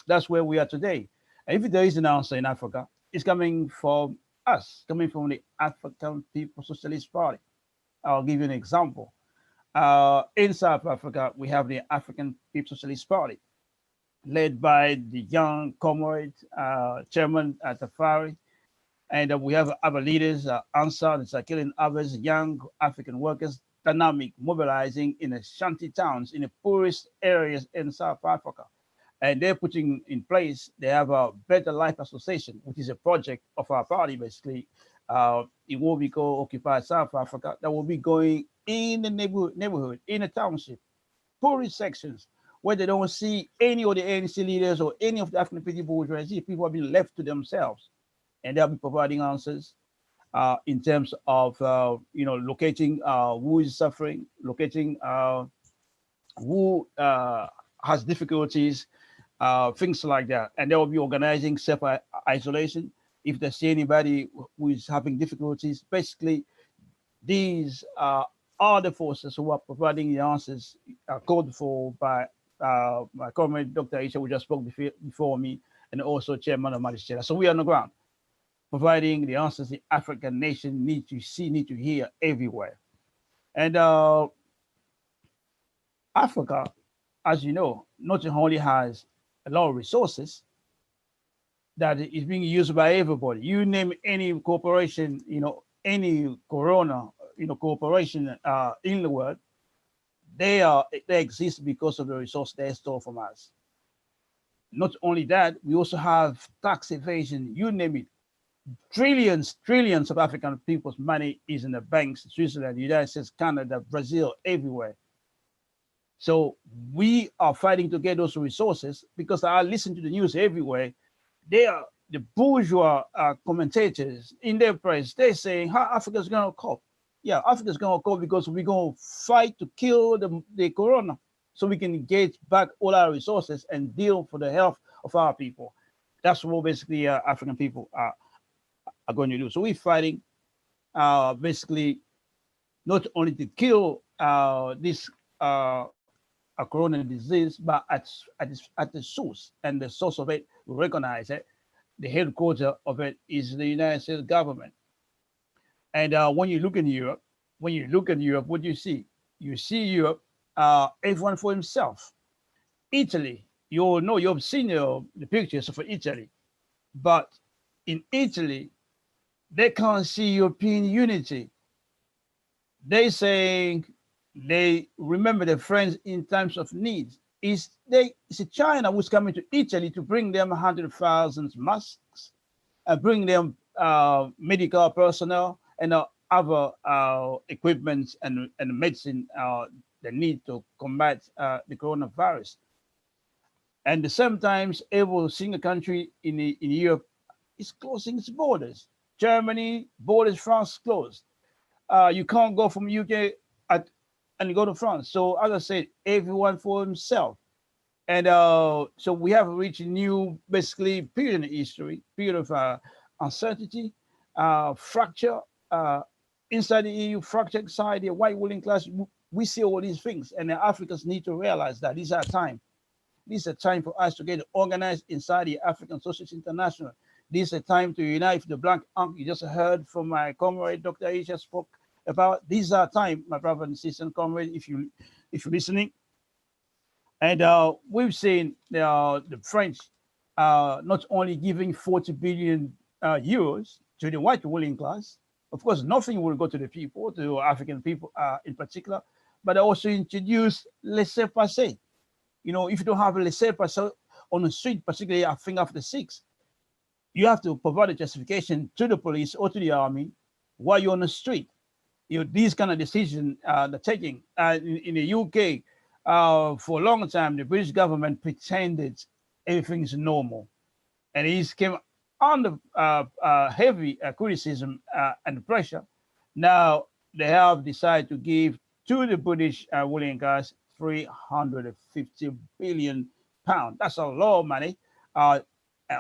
that's where we are today. And if there is an answer in Africa, it's coming from us, coming from the African People's Socialist Party. I'll give you an example. In South Africa, we have the African People's Socialist Party, led by the young comrade, Chairman Tafari. And we have other leaders, Ansar and Akilé and others, young African workers, dynamic, mobilizing in the shanty towns, in the poorest areas in South Africa. And they're putting in place, they have a Better Life Association, which is a project of our party, basically, in what we call Occupied South Africa, that will be going in the neighborhood, in the township, poorest sections, where they don't see any of the ANC leaders or any of the African people bourgeoisie. People have been left to themselves, and they'll be providing answers in terms of locating who is suffering, locating who has difficulties, things like that. And they will be organizing self-isolation if they see anybody who is having difficulties. Basically, these are the forces who are providing the answers called for by my comrade, Dr. Aisha, who just spoke before me, and also Chairman of Yeshitela. So we are on the ground, providing the answers the African nation need to see, need to hear everywhere. And Africa, as you know, not only has a lot of resources that is being used by everybody. You name any corporation, any corona, corporation in the world, they exist because of the resource they store from us. Not only that, we also have tax evasion, you name it. Trillions of African people's money is in the banks, Switzerland, the United States, Canada, Brazil, everywhere. So we are fighting to get those resources because I listen to the news everywhere. They are the bourgeois commentators in their press. They're saying how Africa's going to cope. Yeah, Africa's going to cope because we're going to fight to kill the corona so we can get back all our resources and deal for the health of our people. That's what basically African people are going to do. So we're fighting basically not only to kill this corona disease, but at the source. And the source of it, we recognize it. The headquarters of it is the United States government. And when you look in Europe, what do you see? You see Europe, everyone for himself. Italy, you all know, you've seen the pictures of Italy, but in Italy, they can't see European unity. They saying they remember their friends in times of need. It's China who's coming to Italy to bring them 100,000 masks, bring them medical personnel and other equipment and medicine they need to combat the coronavirus. And the same times, every single country in Europe is closing its borders. Germany, borders, France closed. You can't go from UK and go to France. So as I said, everyone for himself. And so we have reached a new, basically, period in history, period of uncertainty, fracture inside the EU, fracture inside the white ruling class. We see all these things, and the Africans need to realize that this is our time. This is a time for us to get organized inside the African Socialist International. This is a time to unite with the Black Army. You just heard from my comrade, Dr. Aisha spoke about. This is our time, my brother and sister and comrade, if you're listening. And we've seen the French not only giving 40 billion euros to the white ruling class. Of course, nothing will go to the people, to African people in particular, but they also introduce laissez-passer. You know, if you don't have a laissez-passer on the street, particularly I think after 6, you have to provide a justification to the police or to the army while you're on the street. You know, these kind of decisions they're taking. In the UK, for a long time, the British government pretended everything is normal. And it came under heavy criticism and pressure. Now they have decided to give to the British ruling class 350 billion pounds. That's a lot of money.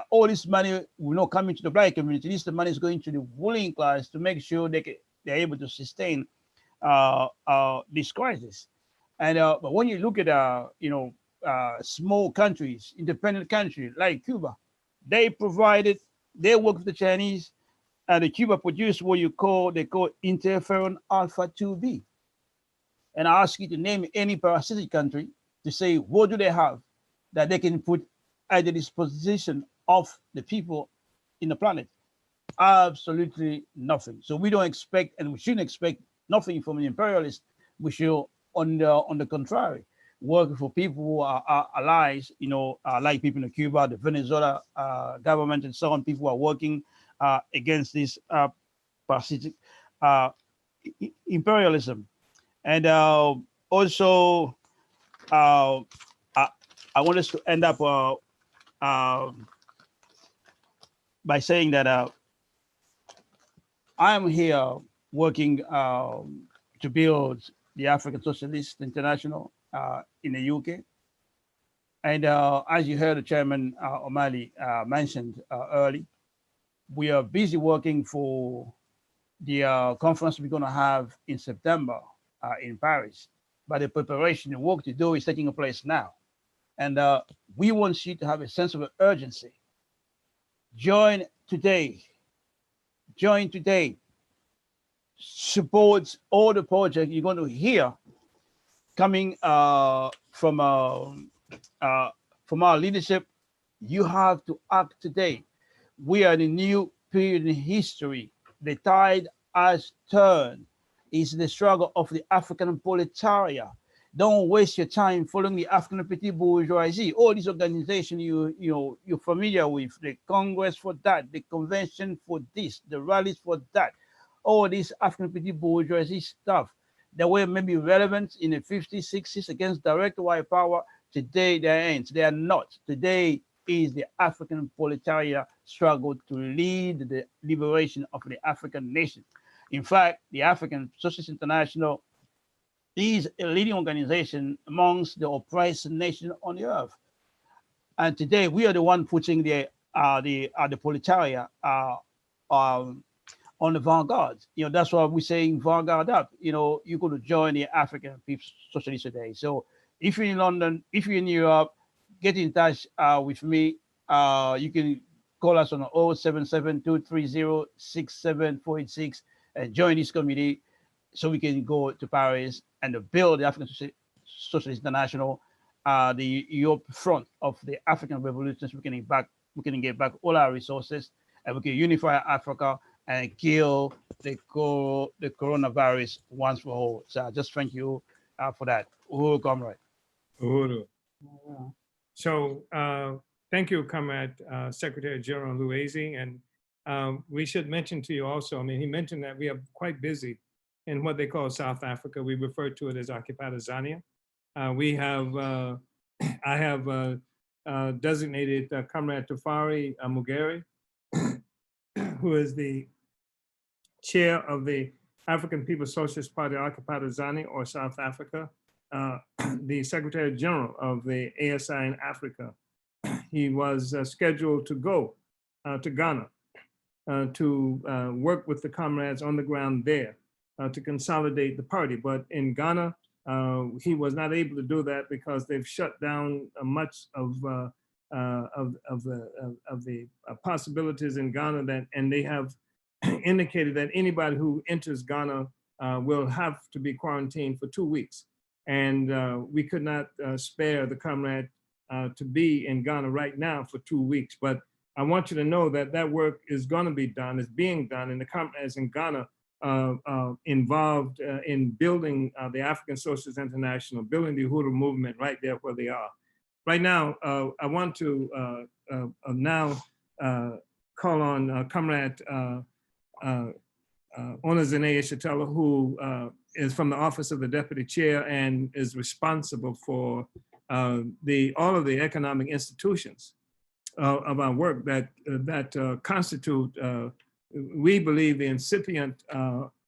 All this money will not come into the black community. This the money is going to the ruling class to make sure they're able to sustain this crisis. And but when you look at small countries, independent countries like Cuba, they work with the Chinese, and the Cuba produced what they call interferon alpha 2b. And I ask you to name any parasitic country to say what do they have that they can put at the disposition of the people in the planet. Absolutely nothing. So we don't expect, and we shouldn't expect nothing from an imperialist. We should, on the contrary, work for people who are allies, like people in Cuba, the Venezuela government, and so on. People who are working against this parasitic imperialism. And also, I want us to end up by saying that I am here working to build the African Socialist International in the UK. And as you heard the chairman Omali mentioned early, we are busy working for the conference we're going to have in September in Paris. But the preparation, the work to do is taking place now. And we want you to have a sense of urgency. Join today. Support all the projects you're going to hear coming from our leadership. You have to act today. We are in a new period in history. The tide has turned. It's the struggle of the African proletariat. Don't waste your time following the African petit bourgeoisie. All these organizations you're familiar with, the Congress for that, the convention for this, the rallies for that, all this African petit bourgeoisie stuff that were maybe relevant in the 50s, 60s against direct white power. Today they ain't. They are not. Today is the African proletariat struggle to lead the liberation of the African nation. In fact, the African Socialist International is a leading organization amongst the oppressed nations on the earth. And today we are the one putting the proletariat on the vanguard. That's why we're saying vanguard up. You could join the African People's Socialist today. So if you're in London, if you're in Europe, get in touch with me. You can call us on 077-230-67486 and join this committee so we can go to Paris and build the African Socialist International, the Europe front of the African revolutions. We can get back all our resources and we can unify Africa and kill the coronavirus once for all. So I just thank you for that. Uhuru, comrade. Uhuru. Wow. So thank you, Comrade Secretary General Luwezi. And we should mention to you also, I mean, he mentioned that we are quite busy in what they call South Africa. We refer to it as Occupied Tanzania. We have, I have designated Comrade Tafari Mugeri, who is the chair of the African People's Socialist Party Occupied Tanzania, or South Africa, the Secretary General of the ASI in Africa. He was scheduled to go to Ghana to work with the comrades on the ground there to consolidate the party. But in Ghana, he was not able to do that because they've shut down much of the possibilities in Ghana, that, and they have indicated that anybody who enters Ghana will have to be quarantined for 2 weeks. And we could not spare the comrade to be in Ghana right now for 2 weeks. But I want you to know that that work is going to be done, is being done, and the comrades in Ghana involved in building the African Socialist International, building the Uhuru movement right there where they are. Right now, I want to now call on Comrade Zené Yeshitela, who is from the Office of the Deputy Chair and is responsible for all of the economic institutions of our work that constitute, we believe, the incipient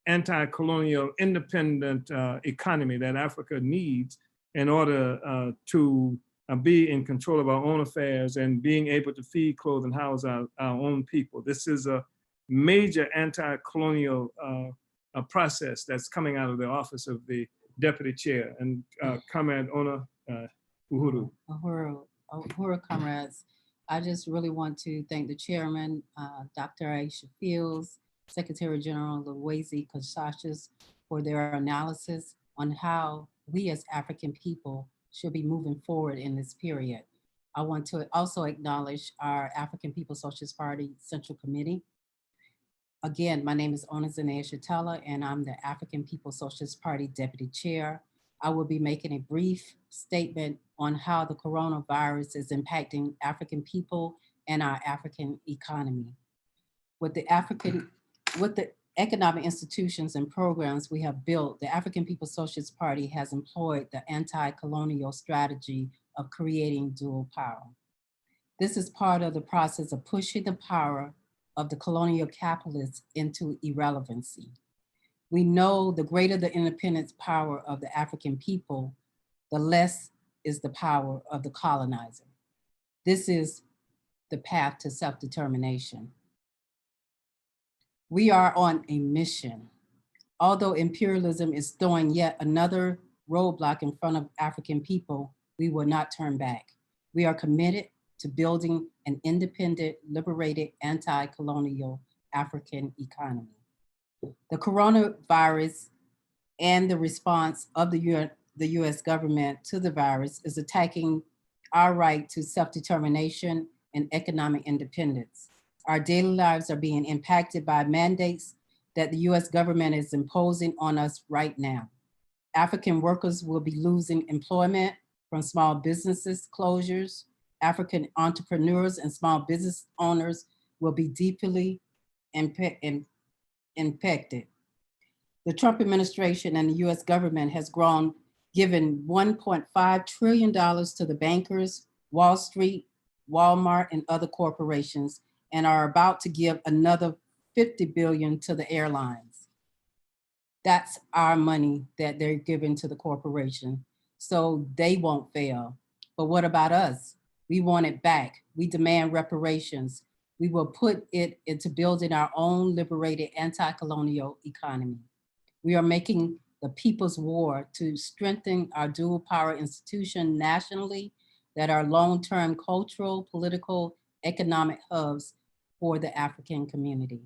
anti-colonial independent economy that Africa needs in order to be in control of our own affairs and being able to feed, clothe, and house our own people. This is a major anti-colonial process that's coming out of the Office of the Deputy Chair. And Comrade Uhuru. Uhuru, comrades. I just really want to thank the chairman, Dr. Aisha Fields, Secretary General Luwezi Kinshasa, for their analysis on how we as African people should be moving forward in this period. I want to also acknowledge our African People's Socialist Party Central Committee. Again, my name is Zené Yeshitela, and I'm the African People's Socialist Party Deputy Chair. I will be making a brief statement on how the coronavirus is impacting African people and our African economy. With the economic institutions and programs we have built, the African People's Socialist Party has employed the anti-colonial strategy of creating dual power. This is part of the process of pushing the power of the colonial capitalists into irrelevancy. We know the greater the independence power of the African people, the less is the power of the colonizer. This is the path to self-determination. We are on a mission. Although imperialism is throwing yet another roadblock in front of African people, we will not turn back. We are committed to building an independent, liberated, anti-colonial African economy. The coronavirus and the response of the US government to the virus is attacking our right to self-determination and economic independence. Our daily lives are being impacted by mandates that the US government is imposing on us right now. African workers will be losing employment from small businesses closures. African entrepreneurs and small business owners will be deeply impacted. The Trump administration and the US government has given $1.5 trillion to the bankers, Wall Street, Walmart, and other corporations, and are about to give another $50 billion to the airlines. That's our money that they're giving to the corporation, so they won't fail. But what about us? We want it back. We demand reparations. We will put it into building our own liberated anti-colonial economy. We are making the people's war to strengthen our dual power institution nationally that are long-term cultural, political, economic hubs for the African community.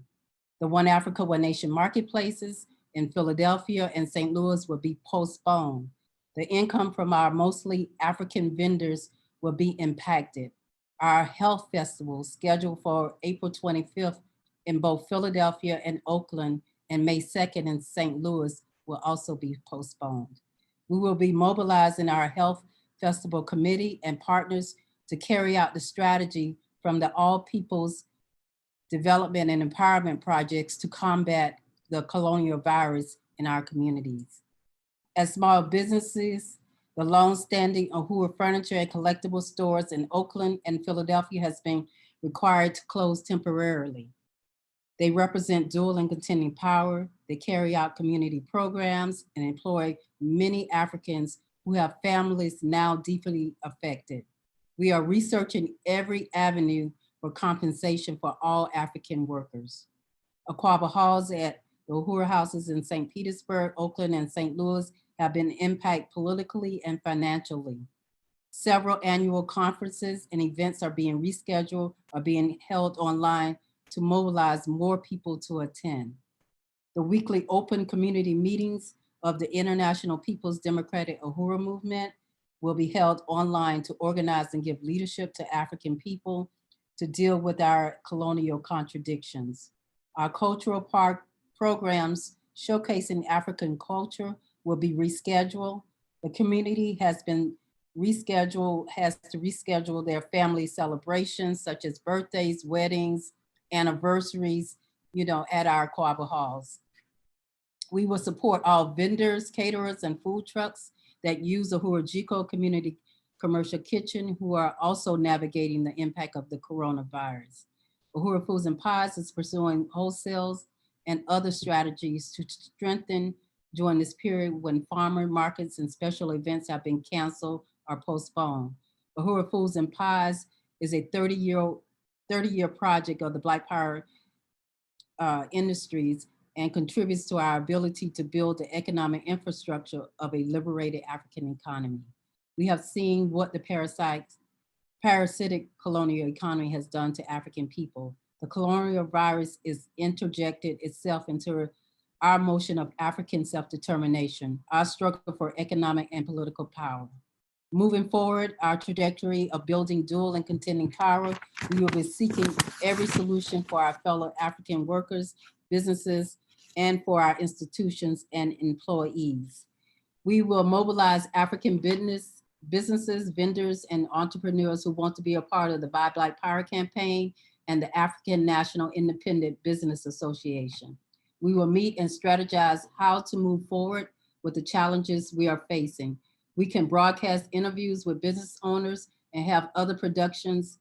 The One Africa, One Nation marketplaces in Philadelphia and St. Louis will be postponed. The income from our mostly African vendors will be impacted. Our health festival scheduled for April 25th in both Philadelphia and Oakland and May 2nd in St. Louis will also be postponed. We will be mobilizing our health festival committee and partners to carry out the strategy from the All Peoples Development and Empowerment Projects to combat the colonial virus in our communities. As small businesses, the long-standing Uhuru Furniture and Collectible stores in Oakland and Philadelphia has been required to close temporarily. They represent dual and contending power. They carry out community programs and employ many Africans who have families now deeply affected. We are researching every avenue for compensation for all African workers. Aquaba halls at the Uhuru houses in St. Petersburg, Oakland, and St. Louis have been impacted politically and financially. Several annual conferences and events are being rescheduled or being held online to mobilize more people to attend. The weekly open community meetings of the International People's Democratic Uhuru Movement will be held online to organize and give leadership to African people to deal with our colonial contradictions. Our cultural programs showcasing African culture will be rescheduled. The community has to reschedule their family celebrations such as birthdays, weddings, anniversaries, at our Aquaba halls. We will support all vendors, caterers, and food trucks that use the Uhuru Jiko Community Commercial Kitchen who are also navigating the impact of the coronavirus. Uhuru Foods and Pies is pursuing wholesales and other strategies to strengthen during this period when farmer markets and special events have been canceled or postponed. Uhuru Foods and Pies is a 30-year project of the Black Power industries and contributes to our ability to build the economic infrastructure of a liberated African economy. We have seen what the parasitic colonial economy has done to African people. The colonial virus is interjected itself into our motion of African self-determination, our struggle for economic and political power. Moving forward, our trajectory of building dual and contending power, we will be seeking every solution for our fellow African workers, businesses, and for our institutions and employees. We will mobilize African businesses, vendors, and entrepreneurs who want to be a part of the Buy Black Power campaign and the African National Independent Business Association. We will meet and strategize how to move forward with the challenges we are facing. We can broadcast interviews with business owners and have other productions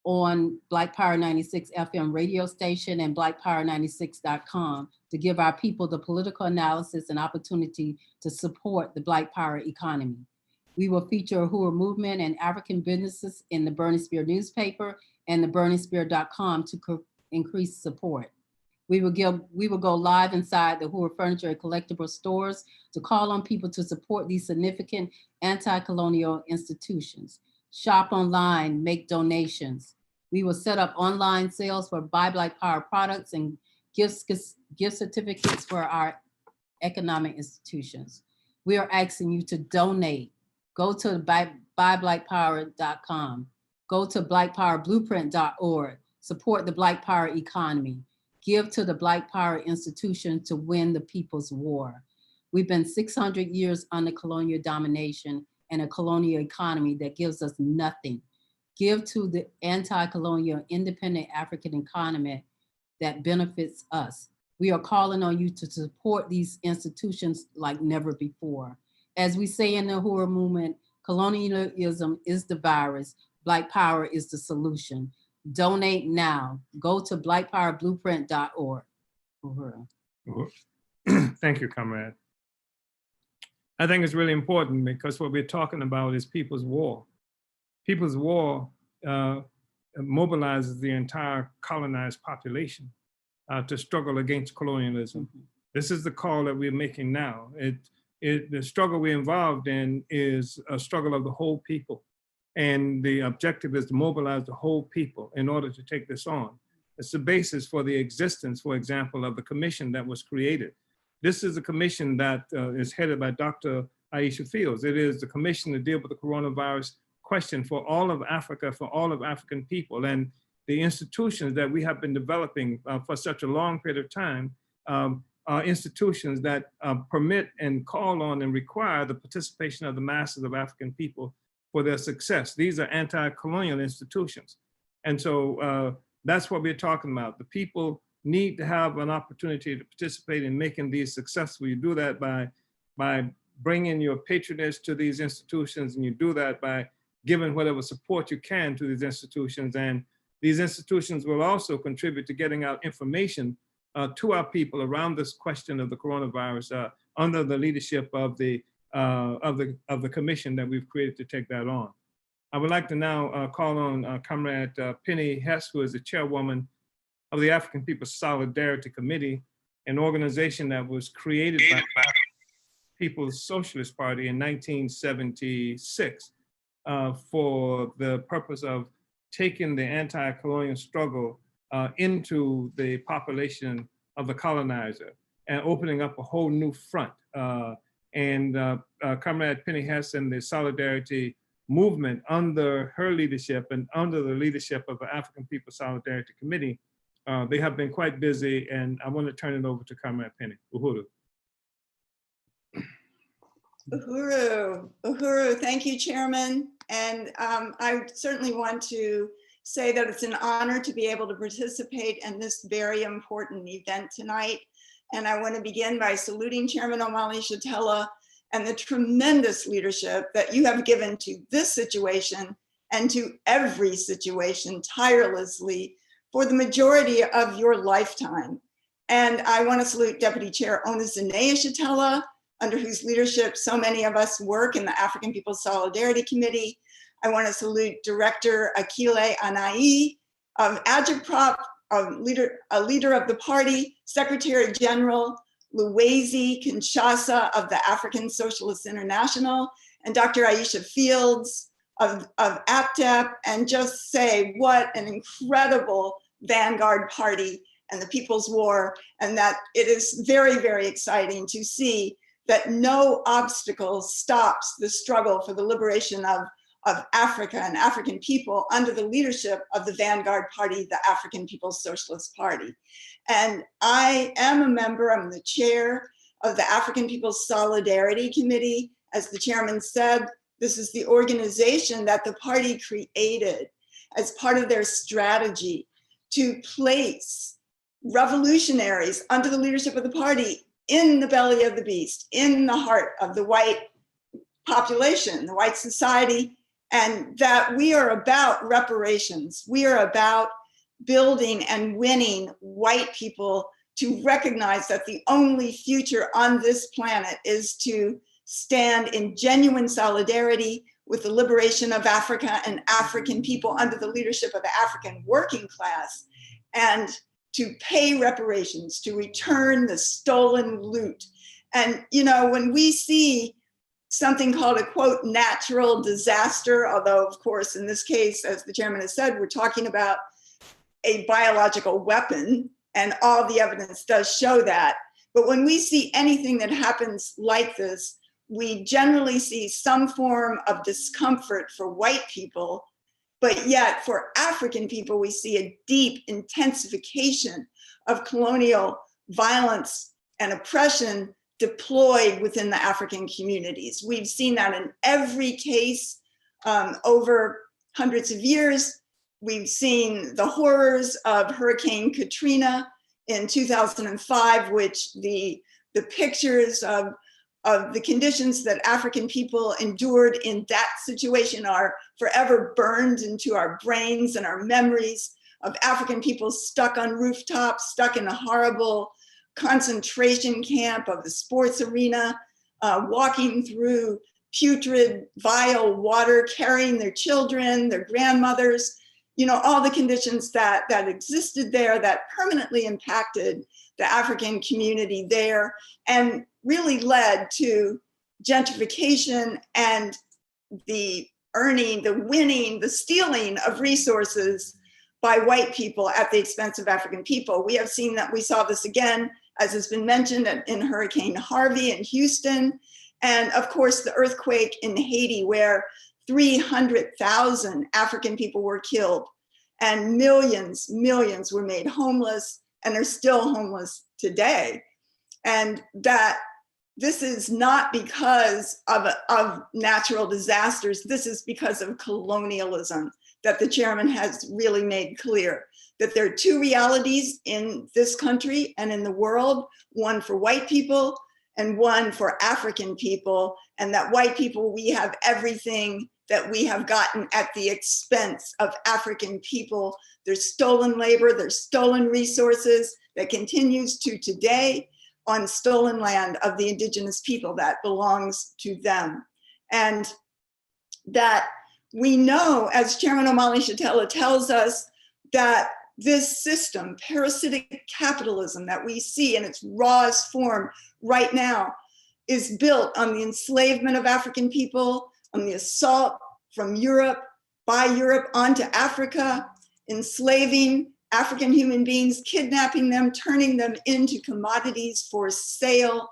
on Black Power 96 FM radio station and blackpower96.com to give our people the political analysis and opportunity to support the Black Power economy. We will feature Uhuru Movement and African businesses in the Burning Spear newspaper and the burningspear.com to increase support. We will go live inside the Uhuru Furniture and Collectible stores to call on people to support these significant anti-colonial institutions. Shop online, make donations. We will set up online sales for Buy Black Power products and gift certificates for our economic institutions. We are asking you to donate. Go to buyblackpower.com. Go to blackpowerblueprint.org. Support the Black Power economy. Give to the Black Power institution to win the people's war. We've been 600 years under colonial domination and a colonial economy that gives us nothing. Give to the anti-colonial independent African economy that benefits us. We are calling on you to support these institutions like never before. As we say in the Uhuru movement, colonialism is the virus, Black Power is the solution. Donate now. Go to blackpowerblueprint.org. Thank you, comrade. I think it's really important because what we're talking about is people's war. People's war mobilizes the entire colonized population to struggle against colonialism. Mm-hmm. This is the call that we're making now. The struggle we're involved in is a struggle of the whole people. And the objective is to mobilize the whole people in order to take this on. It's the basis for the existence, for example, of the commission that was created. This is a commission that is headed by Dr. Aisha Fields. It is the commission to deal with the coronavirus question for all of Africa, for all of African people. And the institutions that we have been developing for such a long period of time are institutions that permit and call on and require the participation of the masses of African people for their success. These are anti-colonial institutions. And so that's what we're talking about. The people need to have an opportunity to participate in making these successful. You do that by bringing your patronage to these institutions, and you do that by giving whatever support you can to these institutions. And these institutions will also contribute to getting out information to our people around this question of the coronavirus under the leadership of the commission that we've created to take that on. I would like to now call on Comrade Penny Hess, who is the chairwoman of the African People's Solidarity Committee, an organization that was created by the People's Socialist Party in 1976 for the purpose of taking the anti-colonial struggle into the population of the colonizer and opening up a whole new front. Comrade Penny Hess and the Solidarity Movement, under her leadership and under the leadership of the African People's Solidarity Committee, they have been quite busy, and I want to turn it over to Comrade Penny. Uhuru. Uhuru, Uhuru, thank you, Chairman. And I certainly want to say that it's an honor to be able to participate in this very important event tonight. And I want to begin by saluting Chairman Omali Yeshitela and the tremendous leadership that you have given to this situation and to every situation tirelessly for the majority of your lifetime. And I want to salute Deputy Chair Zené Yeshitela, under whose leadership so many of us work in the African People's Solidarity Committee. I want to salute Director Akilé Anai of Agit-Prop, a leader of the party, Secretary General Luwezi Kinshasa of the African Socialist International, and Dr. Aisha Fields of APSP, and just say what an incredible vanguard party and the People's War, and that it is very, very exciting to see that no obstacle stops the struggle for the liberation of Africa and African people under the leadership of the vanguard party, the African People's Socialist Party. And I am a member, I'm the chair of the African People's Solidarity Committee. As the chairman said, this is the organization that the party created as part of their strategy to place revolutionaries under the leadership of the party in the belly of the beast, in the heart of the white population, the white society, and that we are about reparations. We are about building and winning white people to recognize that the only future on this planet is to stand in genuine solidarity with the liberation of Africa and African people under the leadership of the African working class, and to pay reparations, to return the stolen loot. And you know, when we see something called a quote natural disaster, although of course in this case, as the chairman has said, we're talking about a biological weapon, and all the evidence does show that. But when we see anything that happens like this, we generally see some form of discomfort for white people, but yet for African people, we see a deep intensification of colonial violence and oppression deployed within the African communities. We've seen that in every case over hundreds of years. We've seen the horrors of Hurricane Katrina in 2005, which the pictures of the conditions that African people endured in that situation are forever burned into our brains and our memories of African people stuck on rooftops, stuck in a horrible concentration camp of the sports arena, walking through putrid, vile water, carrying their children, their grandmothers, you know, all the conditions that existed there that permanently impacted the African community there and really led to gentrification and the earning, the winning, the stealing of resources by white people at the expense of African people. We have seen that, we saw this again, as has been mentioned, in Hurricane Harvey in Houston, and of course the earthquake in Haiti, where 300,000 African people were killed, and millions were made homeless and are still homeless today. And that this is not because of natural disasters. This is because of colonialism that the chairman has really made clear, that there are two realities in this country and in the world, one for white people and one for African people, and that white people, we have everything that we have gotten at the expense of African people. There's stolen labor, there's stolen resources that continues to today on stolen land of the indigenous people that belongs to them. And that we know, as Chairman Omali Yeshitela tells us, that this system, parasitic capitalism that we see in its rawest form right now, is built on the enslavement of African people, on the assault from Europe, by Europe onto Africa, enslaving African human beings, kidnapping them, turning them into commodities for sale,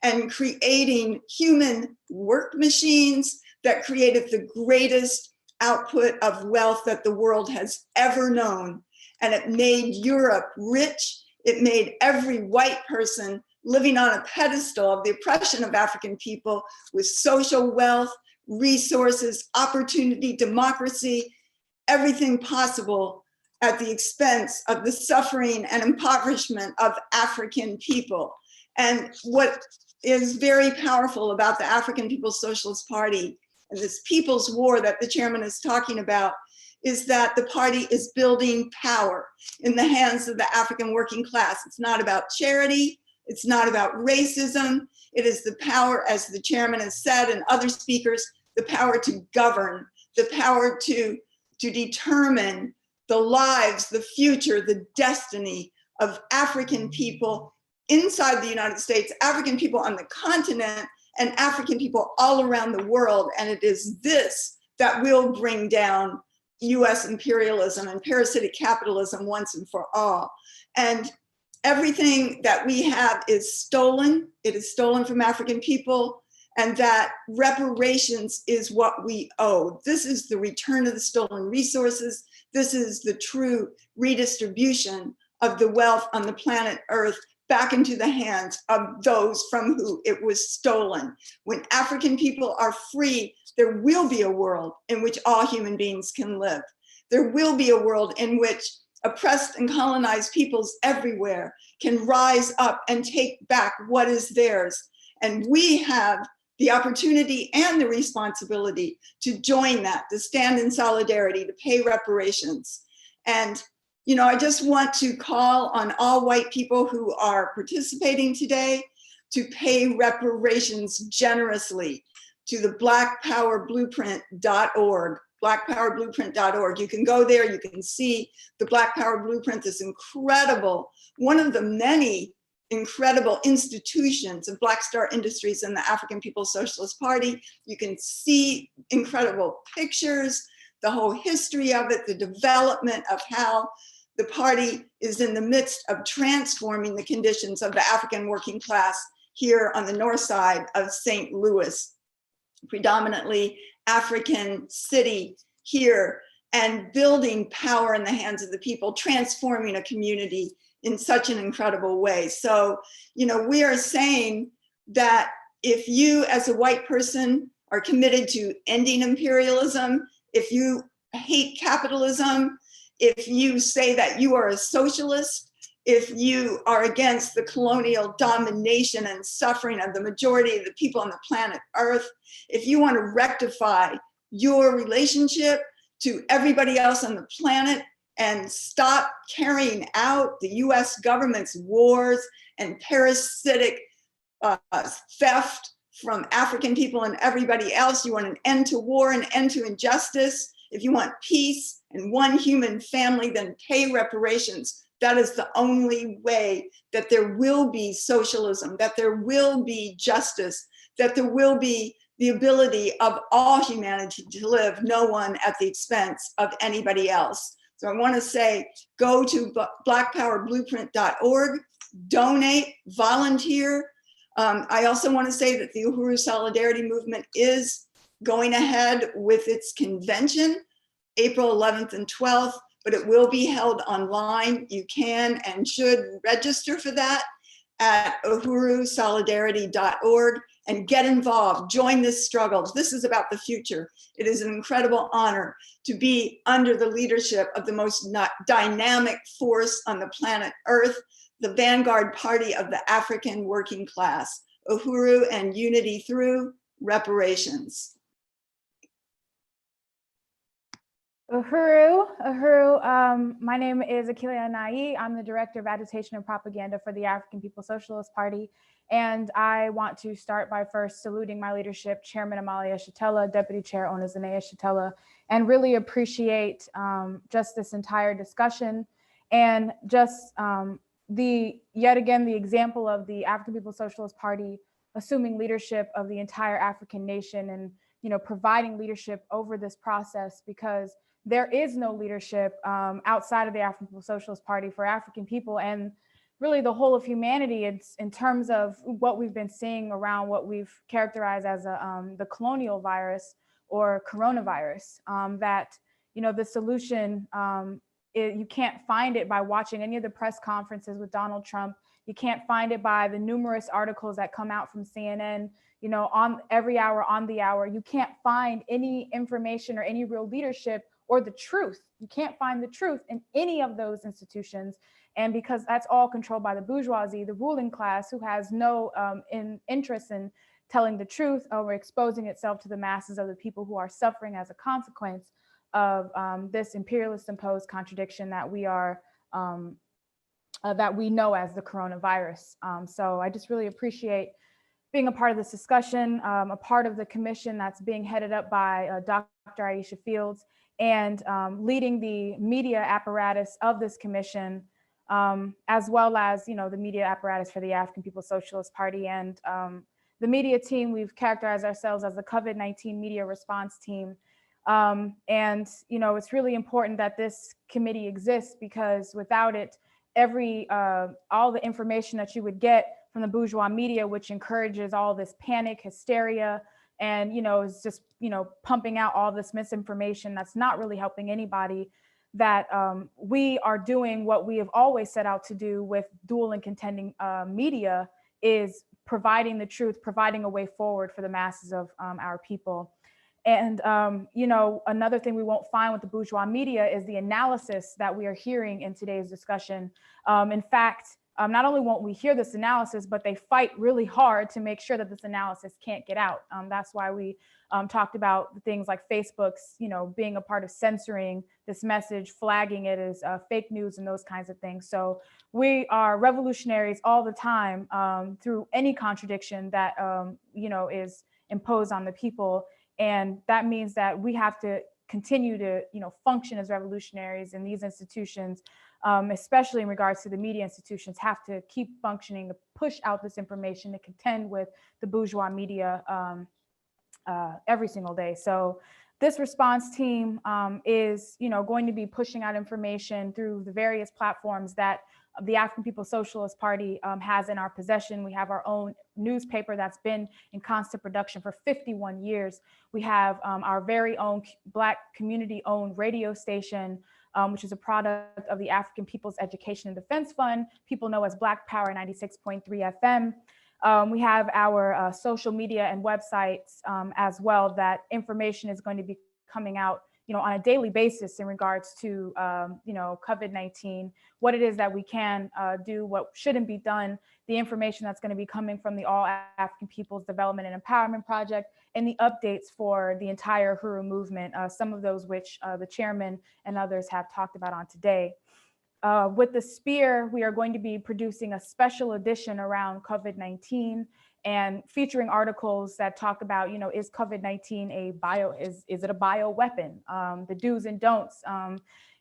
and creating human work machines that created the greatest output of wealth that the world has ever known. And it made Europe rich. It made every white person living on a pedestal of the oppression of African people with social wealth, resources, opportunity, democracy, everything possible at the expense of the suffering and impoverishment of African people. And what is very powerful about the African People's Socialist Party and this people's war that the chairman is talking about is that the party is building power in the hands of the African working class. It's not about charity. It's not about racism. It is the power, as the chairman has said and other speakers, the power to govern, the power to determine the lives, the future, the destiny of African people inside the United States, African people on the continent, and African people all around the world. And it is this that will bring down US imperialism and parasitic capitalism once and for all. And everything that we have is stolen. It is stolen from African people, and that reparations is what we owe. This is the return of the stolen resources. This is the true redistribution of the wealth on the planet Earth back into the hands of those from whom it was stolen. When African people are free, there will be a world in which all human beings can live. There will be a world in which oppressed and colonized peoples everywhere can rise up and take back what is theirs. And we have the opportunity and the responsibility to join that, to stand in solidarity, to pay reparations. And you know, I just want to call on all white people who are participating today to pay reparations generously to the blackpowerblueprint.org, blackpowerblueprint.org. You can go there, you can see the Black Power Blueprint, this incredible, one of the many incredible institutions of Black Star Industries and the African People's Socialist Party. You can see incredible pictures, the whole history of it, the development of how the party is in the midst of transforming the conditions of the African working class here on the north side of St. Louis, predominantly African city here, and building power in the hands of the people, transforming a community in such an incredible way. So, you know, we are saying that if you as a white person are committed to ending imperialism, if you hate capitalism, if you say that you are a socialist, if you are against the colonial domination and suffering of the majority of the people on the planet Earth, if you want to rectify your relationship to everybody else on the planet and stop carrying out the US government's wars and parasitic theft from African people and everybody else, you want an end to war, an end to injustice, if you want peace and one human family, then pay reparations. That is the only way that there will be socialism, that there will be justice, that there will be the ability of all humanity to live, no one at the expense of anybody else. So I want to say, go to blackpowerblueprint.org, donate, volunteer. I also want to say that the Uhuru Solidarity Movement is going ahead with its convention, April 11th and 12th, but it will be held online. You can and should register for that at uhurusolidarity.org and get involved, join this struggle. This is about the future. It is an incredible honor to be under the leadership of the most dynamic force on the planet Earth, the vanguard party of the African working class. Uhuru and unity through reparations. Uhuru, Uhuru. My name is Akilé Anai. I'm the Director of Agitation and Propaganda for the African People's Socialist Party. And I want to start by first saluting my leadership, Chairman Omali Yeshitela, Deputy Chair Zené Yeshitela, and really appreciate just this entire discussion and just yet again, the example of the African People's Socialist Party assuming leadership of the entire African nation and, providing leadership over this process, because there is no leadership outside of the African People's Socialist Party for African people and really the whole of humanity. It's in terms of what we've been seeing around what we've characterized as the colonial virus or coronavirus, that, the solution, you can't find it by watching any of the press conferences with Donald Trump. You can't find it by the numerous articles that come out from CNN, on every hour, on the hour. You can't find any information or any real leadership or the truth. You can't find the truth in any of those institutions. And because that's all controlled by the bourgeoisie, the ruling class, who has no interest in telling the truth or exposing itself to the masses of the people who are suffering as a consequence of this imperialist imposed contradiction that we are, that we know as the coronavirus. So I just really appreciate being a part of this discussion, a part of the commission that's being headed up by Dr. Aisha Fields, and leading the media apparatus of this commission, as well as the media apparatus for the African People's Socialist Party. And the media team, we've characterized ourselves as the COVID-19 media response team. And it's really important that this committee exists, because without it, all the information that you would get from the bourgeois media, which encourages all this panic, hysteria, and is just pumping out all this misinformation that's not really helping anybody, that we are doing what we have always set out to do with dual and contending media, is providing the truth, providing a way forward for the masses of our people. And another thing we won't find with the bourgeois media is the analysis that we are hearing in today's discussion. In fact, not only won't we hear this analysis, but they fight really hard to make sure that this analysis can't get out. That's why we talked about things like Facebook's, being a part of censoring this message, flagging it as fake news and those kinds of things. So we are revolutionaries all the time through any contradiction that, is imposed on the people. And that means that we have to continue to, function as revolutionaries in these institutions, especially in regards to the media institutions, have to keep functioning to push out this information, to contend with the bourgeois media every single day. So this response team is, going to be pushing out information through the various platforms that the African People's Socialist Party has in our possession. We have our own newspaper that's been in constant production for 51 years. We have our very own Black community-owned radio station, which is a product of the African People's Education and Defense Fund, people know as Black Power 96.3 FM. We have our social media and websites as well, that information is going to be coming out on a daily basis in regards to, COVID-19, what it is that we can do, what shouldn't be done, the information that's going to be coming from the All African People's Development and Empowerment Project, and the updates for the entire Uhuru movement, some of those which the chairman and others have talked about on today. With the Spear, we are going to be producing a special edition around COVID-19 and featuring articles that talk about, is COVID-19 is it a bioweapon? The do's and don'ts,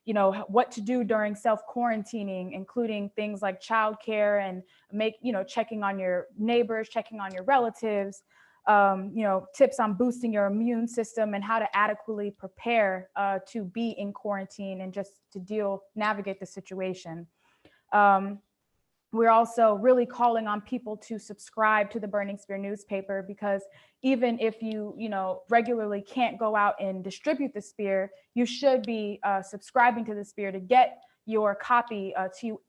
what to do during self-quarantining, including things like childcare and checking on your neighbors, checking on your relatives, tips on boosting your immune system and how to adequately prepare to be in quarantine and just to navigate the situation. we're also really calling on people to subscribe to the Burning Spear newspaper, because even if you regularly can't go out and distribute the spear, you should be subscribing to the spear to get your copy to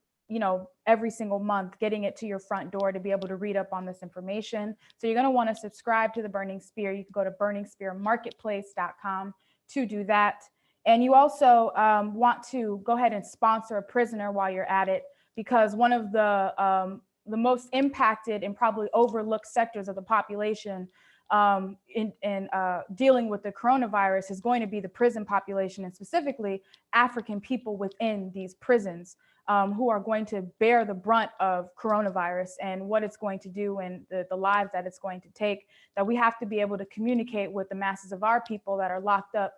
every single month, getting it to your front door to be able to read up on this information. So you're going to want to subscribe to the Burning Spear. You can go to burningspearmarketplace.com to do that. And you also want to go ahead and sponsor a prisoner while you're at it, because one of the most impacted and probably overlooked sectors of the population in dealing with the coronavirus is going to be the prison population, and specifically African people within these prisons, who are going to bear the brunt of coronavirus and what it's going to do and the lives that it's going to take, that we have to be able to communicate with the masses of our people that are locked up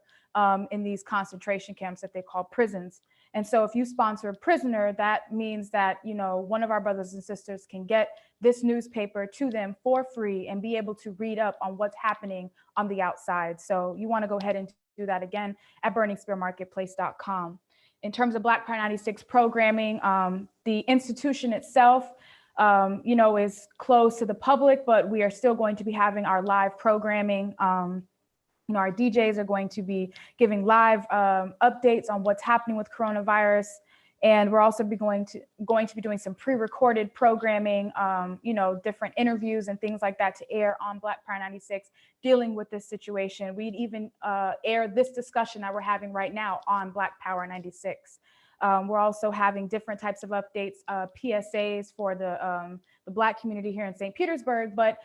in these concentration camps that they call prisons. And so if you sponsor a prisoner, that means that, one of our brothers and sisters can get this newspaper to them for free and be able to read up on what's happening on the outside. So you want to go ahead and do that again at burningspearmarketplace.com. In terms of Black Power 96 programming, the institution itself, is closed to the public, but we are still going to be having our live programming. Our DJs are going to be giving live updates on what's happening with coronavirus. And we're also going to be doing some pre-recorded programming, different interviews and things like that to air on Black Power 96, dealing with this situation. We'd even air this discussion that we're having right now on Black Power 96. We're also having different types of updates, PSAs for the Black community here in St. Petersburg, but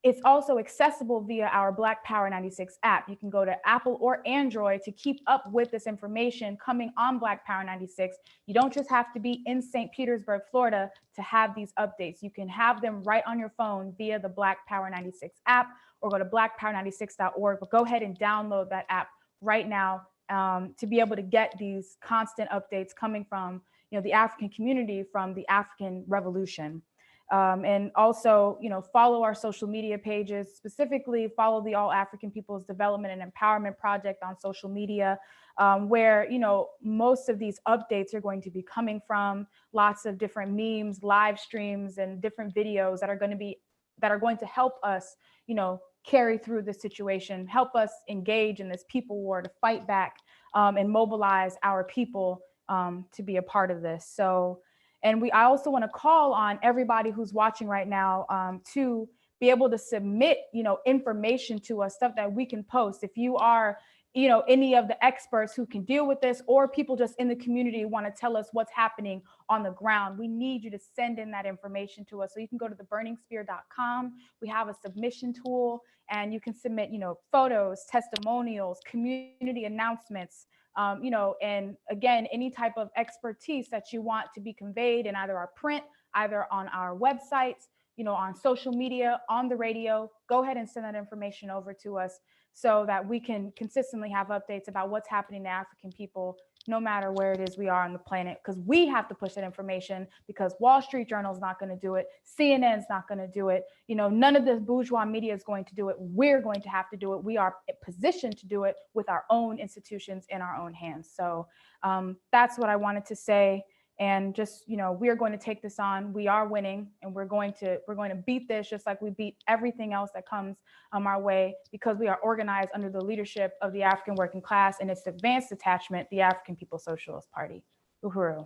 it's also accessible via our Black Power 96 app. You can go to Apple or Android to keep up with this information coming on Black Power 96. You don't just have to be in St. Petersburg, Florida to have these updates. You can have them right on your phone via the Black Power 96 app, or go to blackpower96.org, but go ahead and download that app right now to be able to get these constant updates coming from the African community from the African Revolution. And also, follow our social media pages, specifically follow the All African People's Development and Empowerment Project on social media, where, most of these updates are going to be coming from. Lots of different memes, live streams, and different videos that are going to help us, carry through this situation, help us engage in this people war, to fight back and mobilize our people to be a part of this. So, and I also want to call on everybody who's watching right now to be able to submit, information to us, stuff that we can post. If you are, any of the experts who can deal with this, or people just in the community want to tell us what's happening on the ground, we need you to send in that information to us. So you can go to theburningspear.com. We have a submission tool, and you can submit, photos, testimonials, community announcements, and again, any type of expertise that you want to be conveyed in either our print, either on our websites, on social media, on the radio. Go ahead and send that information over to us so that we can consistently have updates about what's happening to African people, no matter where it is we are on the planet, because we have to push that information, because Wall Street Journal is not going to do it. CNN's not going to do it. None of the bourgeois media is going to do it. We're going to have to do it. We are positioned to do it with our own institutions in our own hands. So that's what I wanted to say. And just, we are going to take this on. We are winning, and we're going to beat this, just like we beat everything else that comes our way, because we are organized under the leadership of the African working class and its advanced detachment, the African People's Socialist Party. Uhuru.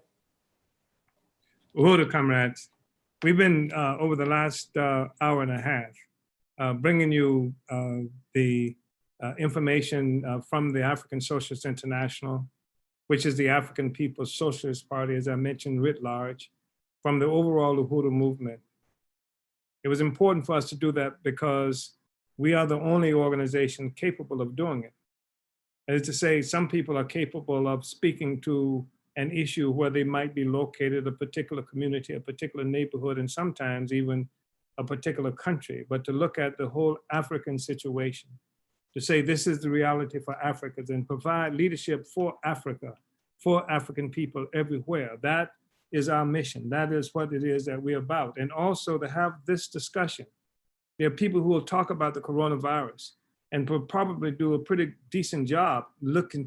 Uhuru, comrades. We've been, over the last hour and a half, bringing you the information from the African Socialist International, which is the African People's Socialist Party, as I mentioned, writ large, from the overall Uhuru movement. It was important for us to do that because we are the only organization capable of doing it. That is to say, some people are capable of speaking to an issue where they might be located, a particular community, a particular neighborhood, and sometimes even a particular country, but to look at the whole African situation, to say this is the reality for Africans and provide leadership for Africa, for African people everywhere. That is our mission. That is what it is that we're about. And also to have this discussion. There are people who will talk about the coronavirus and will probably do a pretty decent job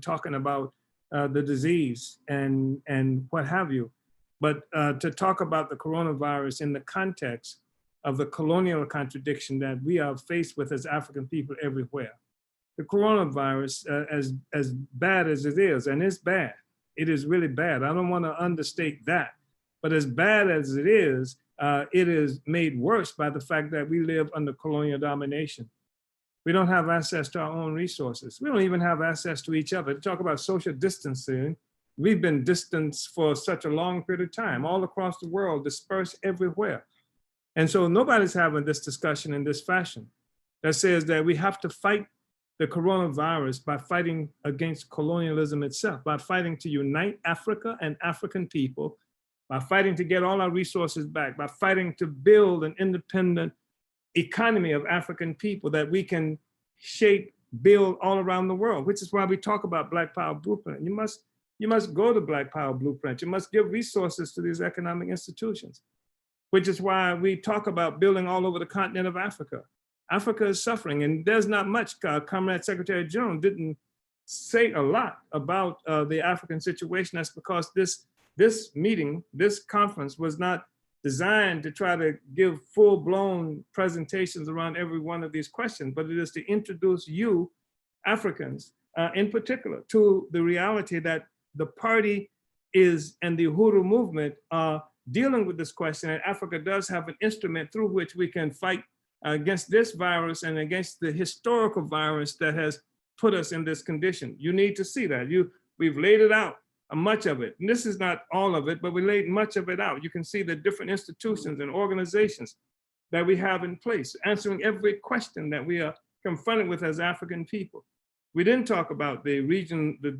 talking about the disease and what have you. But to talk about the coronavirus in the context of the colonial contradiction that we are faced with as African people everywhere. The coronavirus, as bad as it is, and it's bad, it is really bad. I don't want to understate that, but as bad as it is made worse by the fact that we live under colonial domination. We don't have access to our own resources. We don't even have access to each other. To talk about social distancing, we've been distanced for such a long period of time, all across the world, dispersed everywhere. And so nobody's having this discussion in this fashion that says that we have to fight the coronavirus by fighting against colonialism itself, by fighting to unite Africa and African people, by fighting to get all our resources back, by fighting to build an independent economy of African people that we can shape, build all around the world, which is why we talk about Black Power Blueprint. You must go to Black Power Blueprint. You must give resources to these economic institutions, which is why we talk about building all over the continent of Africa. Africa is suffering, and there's not much. Comrade Secretary General didn't say a lot about the African situation. That's because this meeting, this conference was not designed to try to give full-blown presentations around every one of these questions, but it is to introduce you, Africans, in particular, to the reality that the party is, and the Uhuru movement are dealing with this question, and Africa does have an instrument through which we can fight against this virus and against the historical virus that has put us in this condition. You need to see that. We've laid it out, much of it. And this is not all of it, but we laid much of it out. You can see the different institutions and organizations that we have in place, answering every question that we are confronted with as African people. We didn't talk about the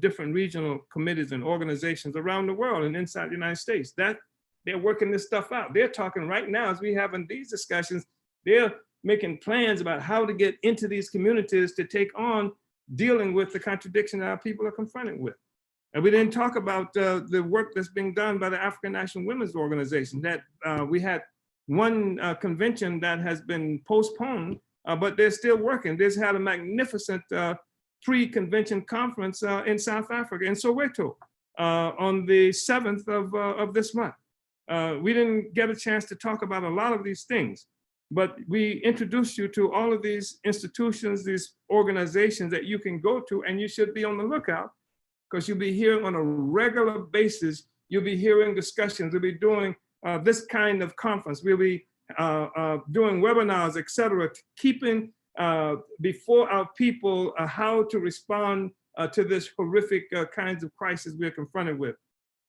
different regional committees and organizations around the world and inside the United States. That they're working this stuff out. They're talking right now as we have in these discussions, they're making plans about how to get into these communities to take on dealing with the contradiction that our people are confronted with. And we didn't talk about the work that's being done by the African National Women's Organization, that we had one convention that has been postponed, but they're still working. They've had a magnificent pre-convention conference in South Africa, in Soweto, on the 7th of this month. We didn't get a chance to talk about a lot of these things, but we introduced you to all of these institutions, these organizations that you can go to, and you should be on the lookout, because you'll be hearing on a regular basis, you'll be hearing discussions, we'll be doing this kind of conference, we'll be doing webinars, et cetera, keeping before our people how to respond to this horrific kinds of crisis we're confronted with.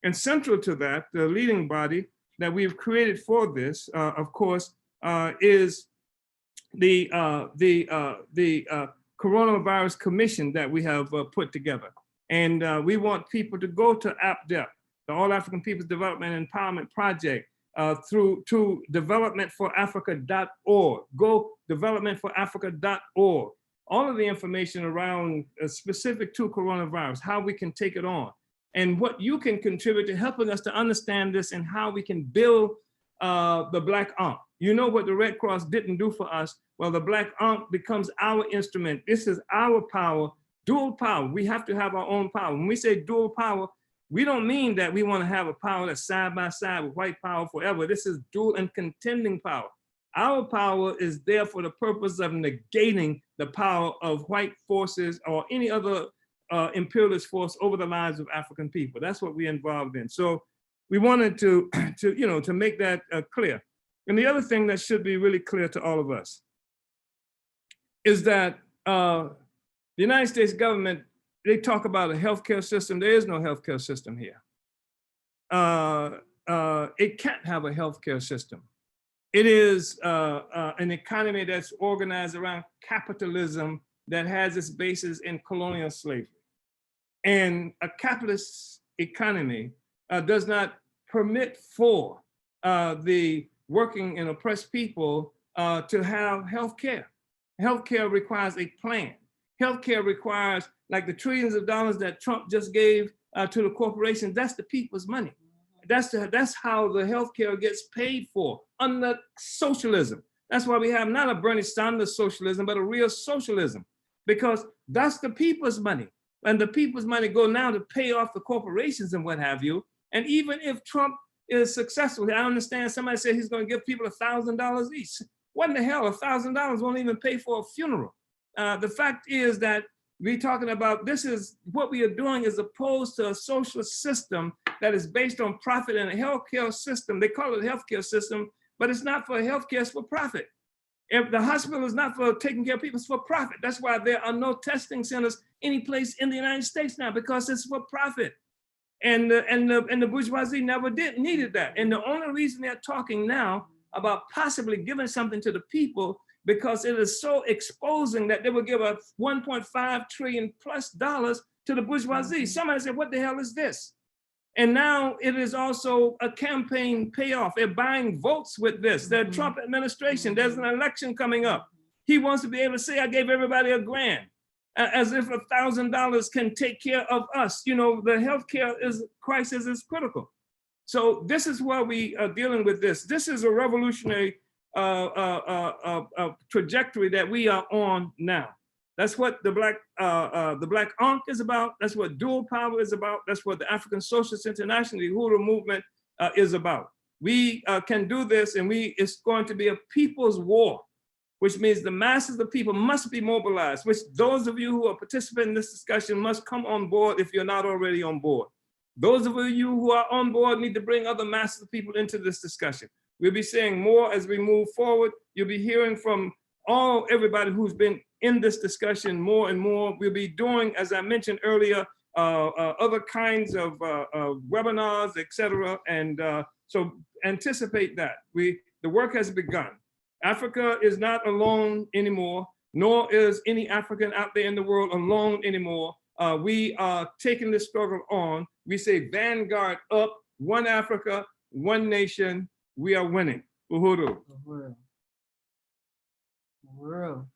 And central to that, the leading body that we've created for this, of course, is the Coronavirus Commission that we have put together. And we want people to go to APDEP, the All African People's Development Empowerment Project, to developmentforafrica.org. Go developmentforafrica.org. All of the information around specific to coronavirus, how we can take it on, and what you can contribute to helping us to understand this and how we can build the Black Ankh. You know what the Red Cross didn't do for us? Well, the Black Ankh becomes our instrument. This is our power, dual power. We have to have our own power. When we say dual power, we don't mean that we want to have a power that's side by side with white power forever. This is dual and contending power. Our power is there for the purpose of negating the power of white forces or any other imperialist force over the lives of African people. That's what we're involved in. So we wanted to make that clear. And the other thing that should be really clear to all of us is that the United States government, they talk about a healthcare system. There is no healthcare system here. It can't have a healthcare system. It is an economy that's organized around capitalism that has its basis in colonial slavery. And a capitalist economy does not permit for the working and oppressed people to have healthcare. Healthcare requires a plan. Healthcare requires, like the trillions of dollars that Trump just gave to the corporations, that's the people's money. That's how the healthcare gets paid for under socialism. That's why we have not a Bernie Sanders socialism, but a real socialism, because that's the people's money. And the people's money go now to pay off the corporations and what have you. And even if Trump is successful. I understand somebody said he's going to give people $1,000 each. What in the hell? $1,000 won't even pay for a funeral. The fact is that we're talking about this is what we are doing as opposed to a socialist system that is based on profit and a healthcare system. They call it a healthcare system, but it's not for healthcare, it's for profit. If the hospital is not for taking care of people, it's for profit. That's why there are no testing centers any place in the United States now, because it's for profit. And the bourgeoisie never needed that. And the only reason they're talking now about possibly giving something to the people, because it is so exposing that they will give a $1.5 trillion plus to the bourgeoisie. Somebody said, what the hell is this? And now it is also a campaign payoff. They're buying votes with this. The Trump administration, there's an election coming up. He wants to be able to say, I gave everybody $1,000, as if $1,000 can take care of us. You know, the healthcare crisis is critical. So this is why we are dealing with this. This is a revolutionary trajectory that we are on now. That's what the Black Ankh is about. That's what dual power is about. That's what the African Socialist International, the Uhuru movement is about. We can do this, and it's going to be a people's war, which means the masses of people must be mobilized, which those of you who are participating in this discussion must come on board if you're not already on board. Those of you who are on board need to bring other masses of people into this discussion. We'll be saying more as we move forward. You'll be hearing from everybody who's been in this discussion more and more. We'll be doing, as I mentioned earlier, other kinds of webinars, etc. And so anticipate that. The work has begun. Africa is not alone anymore, nor is any African out there in the world alone anymore. We are taking this struggle on. We say vanguard up, one Africa, one nation. We are winning. Uhuru. Uhuru.